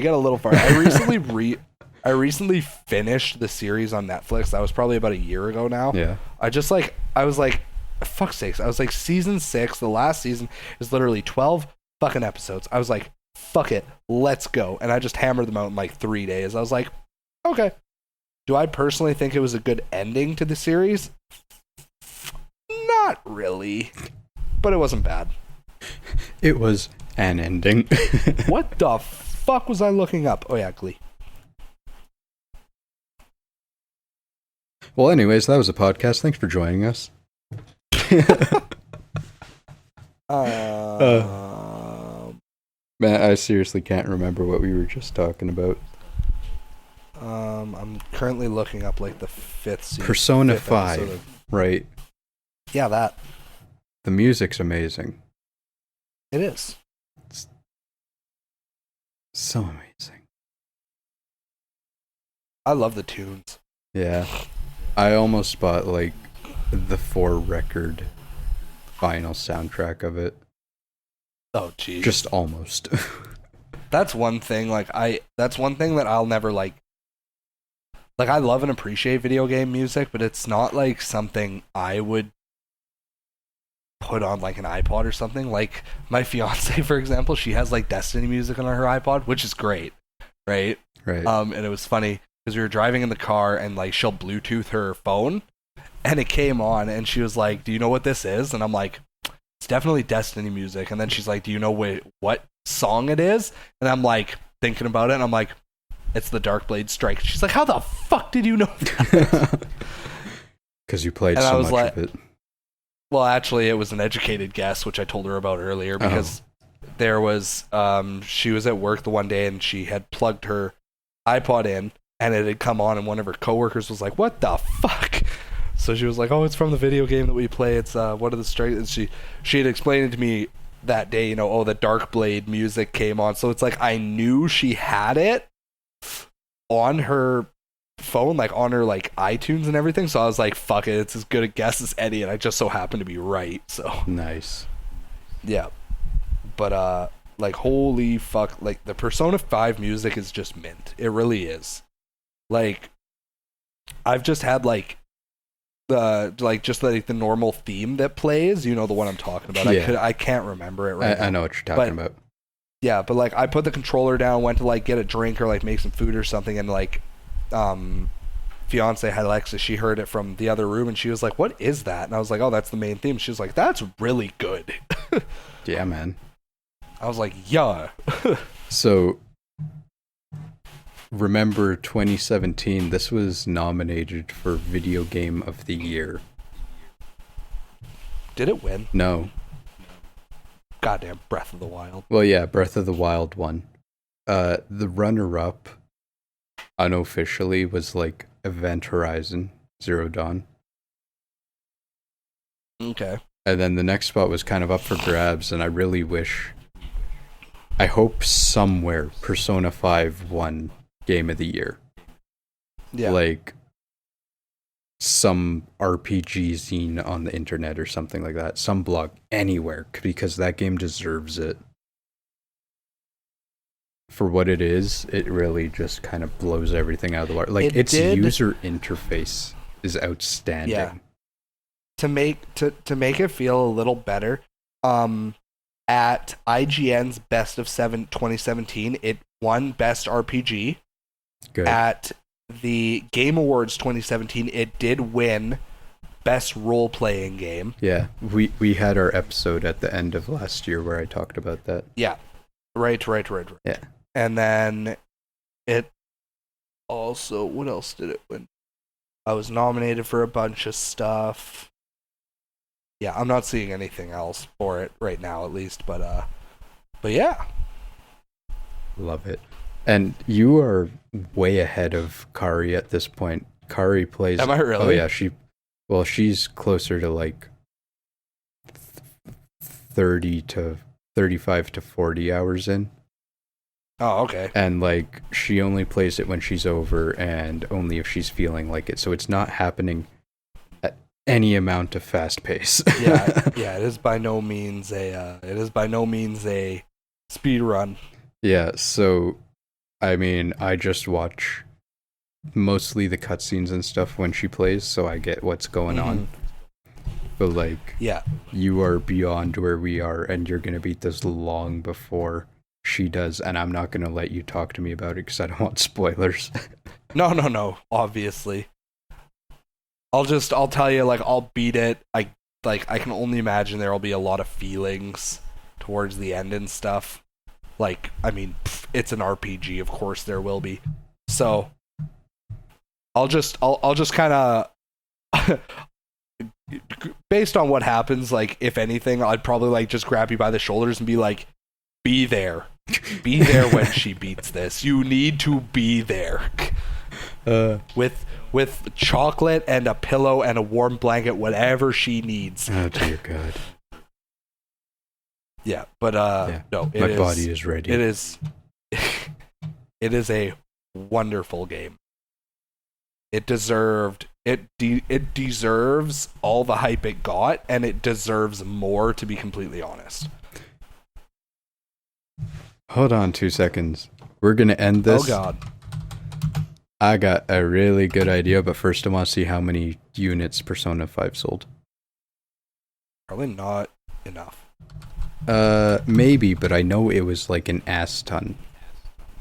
recently finished the series on Netflix. That was probably about a year ago now. Yeah. I was like, fuck's sakes. I was like, season 6, the last season is literally 12 fucking episodes. I was like, fuck it, let's go. And I just hammered them out in like 3 days. I was like, okay. Do I personally think it was a good ending to the series? Not really. But it wasn't bad. It was an ending. What the fuck was I looking up? Oh yeah, Glee. Well, anyways, that was a podcast. Thanks for joining us. Man, I seriously can't remember what we were just talking about. I'm currently looking up like the fifth Persona fifth 5, right? Yeah, that. The music's amazing. It is. It's so amazing. I love the tunes. Yeah. I almost bought like the 4-record vinyl soundtrack of it. Oh, geez. Just almost. That's one thing. That's one thing that I'll never like. Like, I love and appreciate video game music, but it's not like something I would put on like an iPod or something. Like my fiance, for example, she has like Destiny music on her iPod, which is great, right? Right. And it was funny because we were driving in the car and like she'll Bluetooth her phone, and it came on, and she was like, "Do you know what this is?" And I'm like, "It's definitely Destiny music." And then she's like, "Do you know what song it is?" And I'm like thinking about it, and I'm like, "It's the Darkblade Strike." She's like, "How the fuck did you know that?" Because you played And I so was much like- of it. Well, actually, it was an educated guess, which I told her about earlier, because there was, she was at work the one day and she had plugged her iPod in and it had come on, and one of her coworkers was like, "What the fuck?" So she was like, "Oh, it's from the video game that we play. It's one of the strikes." And she had explained it to me that day, the Darkblade music came on. So it's like I knew she had it on her phone, like on her like iTunes and everything. So I was like, fuck it, it's as good a guess as any, and I just so happened to be right. So Nice. yeah. But like, holy fuck, like the Persona 5 music is just mint. It really is. Like, I've just had like the normal theme that plays, the one I'm talking about. Yeah. I can't remember it right now. I know what you're talking about. Yeah, but like I put the controller down, went to like get a drink or like make some food or something, and like fiance had Alexa, she heard it from the other room and she was like, "What is that?" And I was like, "Oh, that's the main theme." She was like, "That's really good." Yeah, man. I was like, "Yeah." So, remember 2017, this was nominated for Video Game of the Year. Did it win? No. Goddamn Breath of the Wild. Well, yeah, Breath of the Wild won. The runner-up, unofficially, was like Event Horizon Zero Dawn. Okay. And then the next spot was kind of up for grabs, and I hope somewhere Persona 5 won Game of the Year. Yeah. Like some RPG zine on the internet or something like that. Some blog, anywhere, because that game deserves it. For what it is, it really just kind of blows everything out of the water. Like, its user interface is outstanding. Yeah. To make it feel a little better, at IGN's Best of 2017, it won Best RPG. Good. At the Game Awards 2017, it did win Best Role-Playing Game. Yeah, we had our episode at the end of last year where I talked about that. Yeah. Right. Yeah. And then it also, what else did it win? I was nominated for a bunch of stuff. Yeah, I'm not seeing anything else for it right now, at least, but yeah. Love it. And you are way ahead of Kari at this point. Kari plays... Am I really? Oh, yeah, she's closer to like 30 to 35 to 40 hours in. Oh, okay. And like, she only plays it when she's over and only if she's feeling like it. So it's not happening at any amount of fast pace. yeah, it is by no means a speed run. Yeah, so I mean, I just watch mostly the cutscenes and stuff when she plays, so I get what's going on. But like, yeah, you are beyond where we are, and you're gonna beat this long before she does, and I'm not gonna let you talk to me about it because I don't want spoilers. No, obviously. I'll tell you, like, I'll beat it. I can only imagine there'll be a lot of feelings towards the end and stuff. Like, I mean, it's an RPG, of course there will be. So I'll just kind of based on what happens, like, if anything, I'd probably, like, just grab you by the shoulders and be like, be there. Be there when she beats this. You need to be there. With chocolate and a pillow and a warm blanket, whatever she needs. Oh, dear God. Yeah, but, no. My body is ready. It is... It is a wonderful game. It deserves all the hype it got, and it deserves more, to be completely honest. Hold on 2 seconds. We're going to end this. Oh, God. I got a really good idea, but first I want to see how many units Persona 5 sold. Probably not enough. Maybe, but I know it was like an ass ton.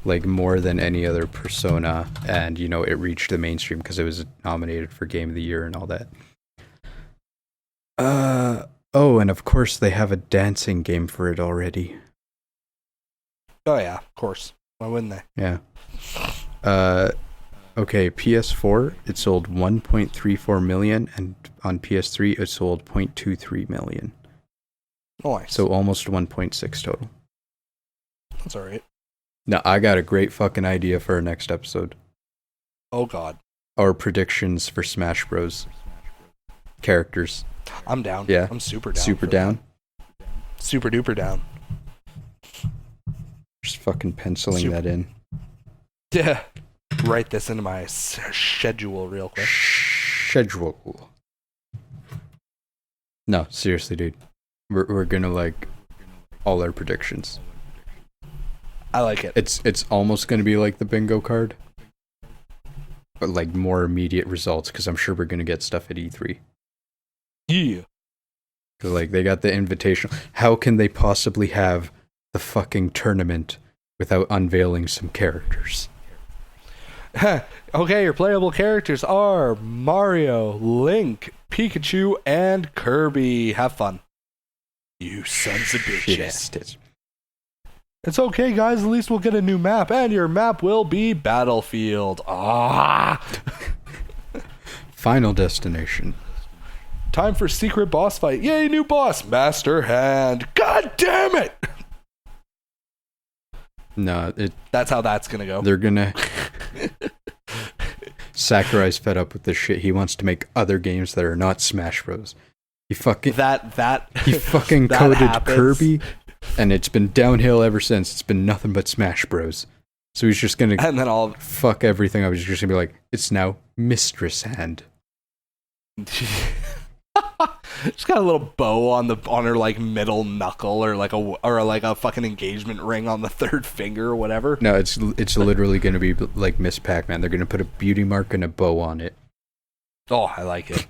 Like more than any other Persona, and you know, it reached the mainstream because it was nominated for Game of the Year and all that. Oh, and of course they have a dancing game for it already. Oh yeah, of course. Why wouldn't they? Yeah. Okay, PS4, it sold 1.34 million, and on PS3 it sold 0.23 million. Nice. So almost 1.6 total. That's alright. Now, I got a great fucking idea for our next episode. Oh, God. Our predictions for Smash Bros. Characters. I'm down. Yeah. I'm super down. Super down? Super duper down. Just fucking penciling that in. Yeah. Write this into my schedule real quick. Schedule. No, seriously, dude. We're gonna, like, all our predictions. I like it. It's almost going to be like the bingo card, but like more immediate results, because I'm sure we're going to get stuff at E3. Yeah. Because like they got the invitation. How can they possibly have the fucking tournament without unveiling some characters? Okay, your playable characters are Mario, Link, Pikachu, and Kirby. Have fun. You sons of bitches. It's okay, guys. At least we'll get a new map, and your map will be Battlefield. Ah! Final destination. Time for secret boss fight. Yay, new boss. Master Hand. God damn it! No, That's how that's gonna go. They're gonna... Sakurai's fed up with this shit. He wants to make other games that are not Smash Bros. He fucking... He fucking coded happens. Kirby... And it's been downhill ever since. It's been nothing but Smash Bros. So he's just gonna and then I'll fuck everything up. He's just gonna be like, it's now Mistress Hand. She's got a little bow on her like middle knuckle, or like a fucking engagement ring on the third finger or whatever. No, it's literally gonna be like Miss Pac-Man. They're gonna put a beauty mark and a bow on it. Oh, I like it.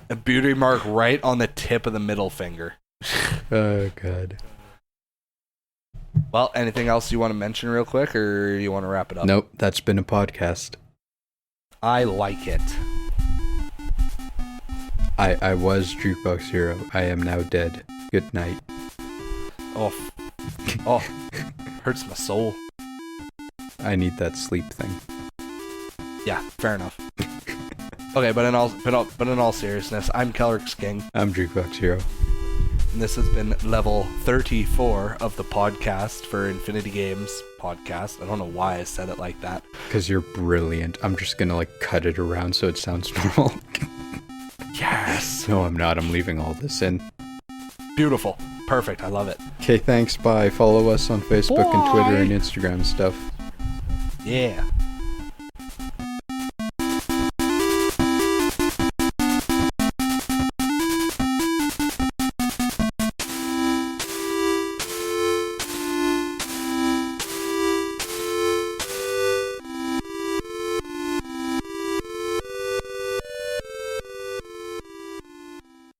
A beauty mark right on the tip of the middle finger. Oh, God. Well, anything else you want to mention real quick, or you want to wrap it up? Nope, that's been a podcast. I like it. I was Jukebox Hero. I am now dead. Good night. Oh, hurts my soul. I need that sleep thing. Yeah, fair enough. Okay, but in all seriousness, I'm KelryxsKing. I'm Jukebox Hero. And this has been level 34 of the podcast for Infinity Games podcast. I don't know why I said it like that. Because you're brilliant. I'm just gonna like cut it around so it sounds normal. Yes! No, I'm not. I'm leaving all this in. Beautiful. Perfect. I love it. Okay, thanks. Bye. Follow us on Facebook and Twitter Bye. and Instagram and stuff. Yeah.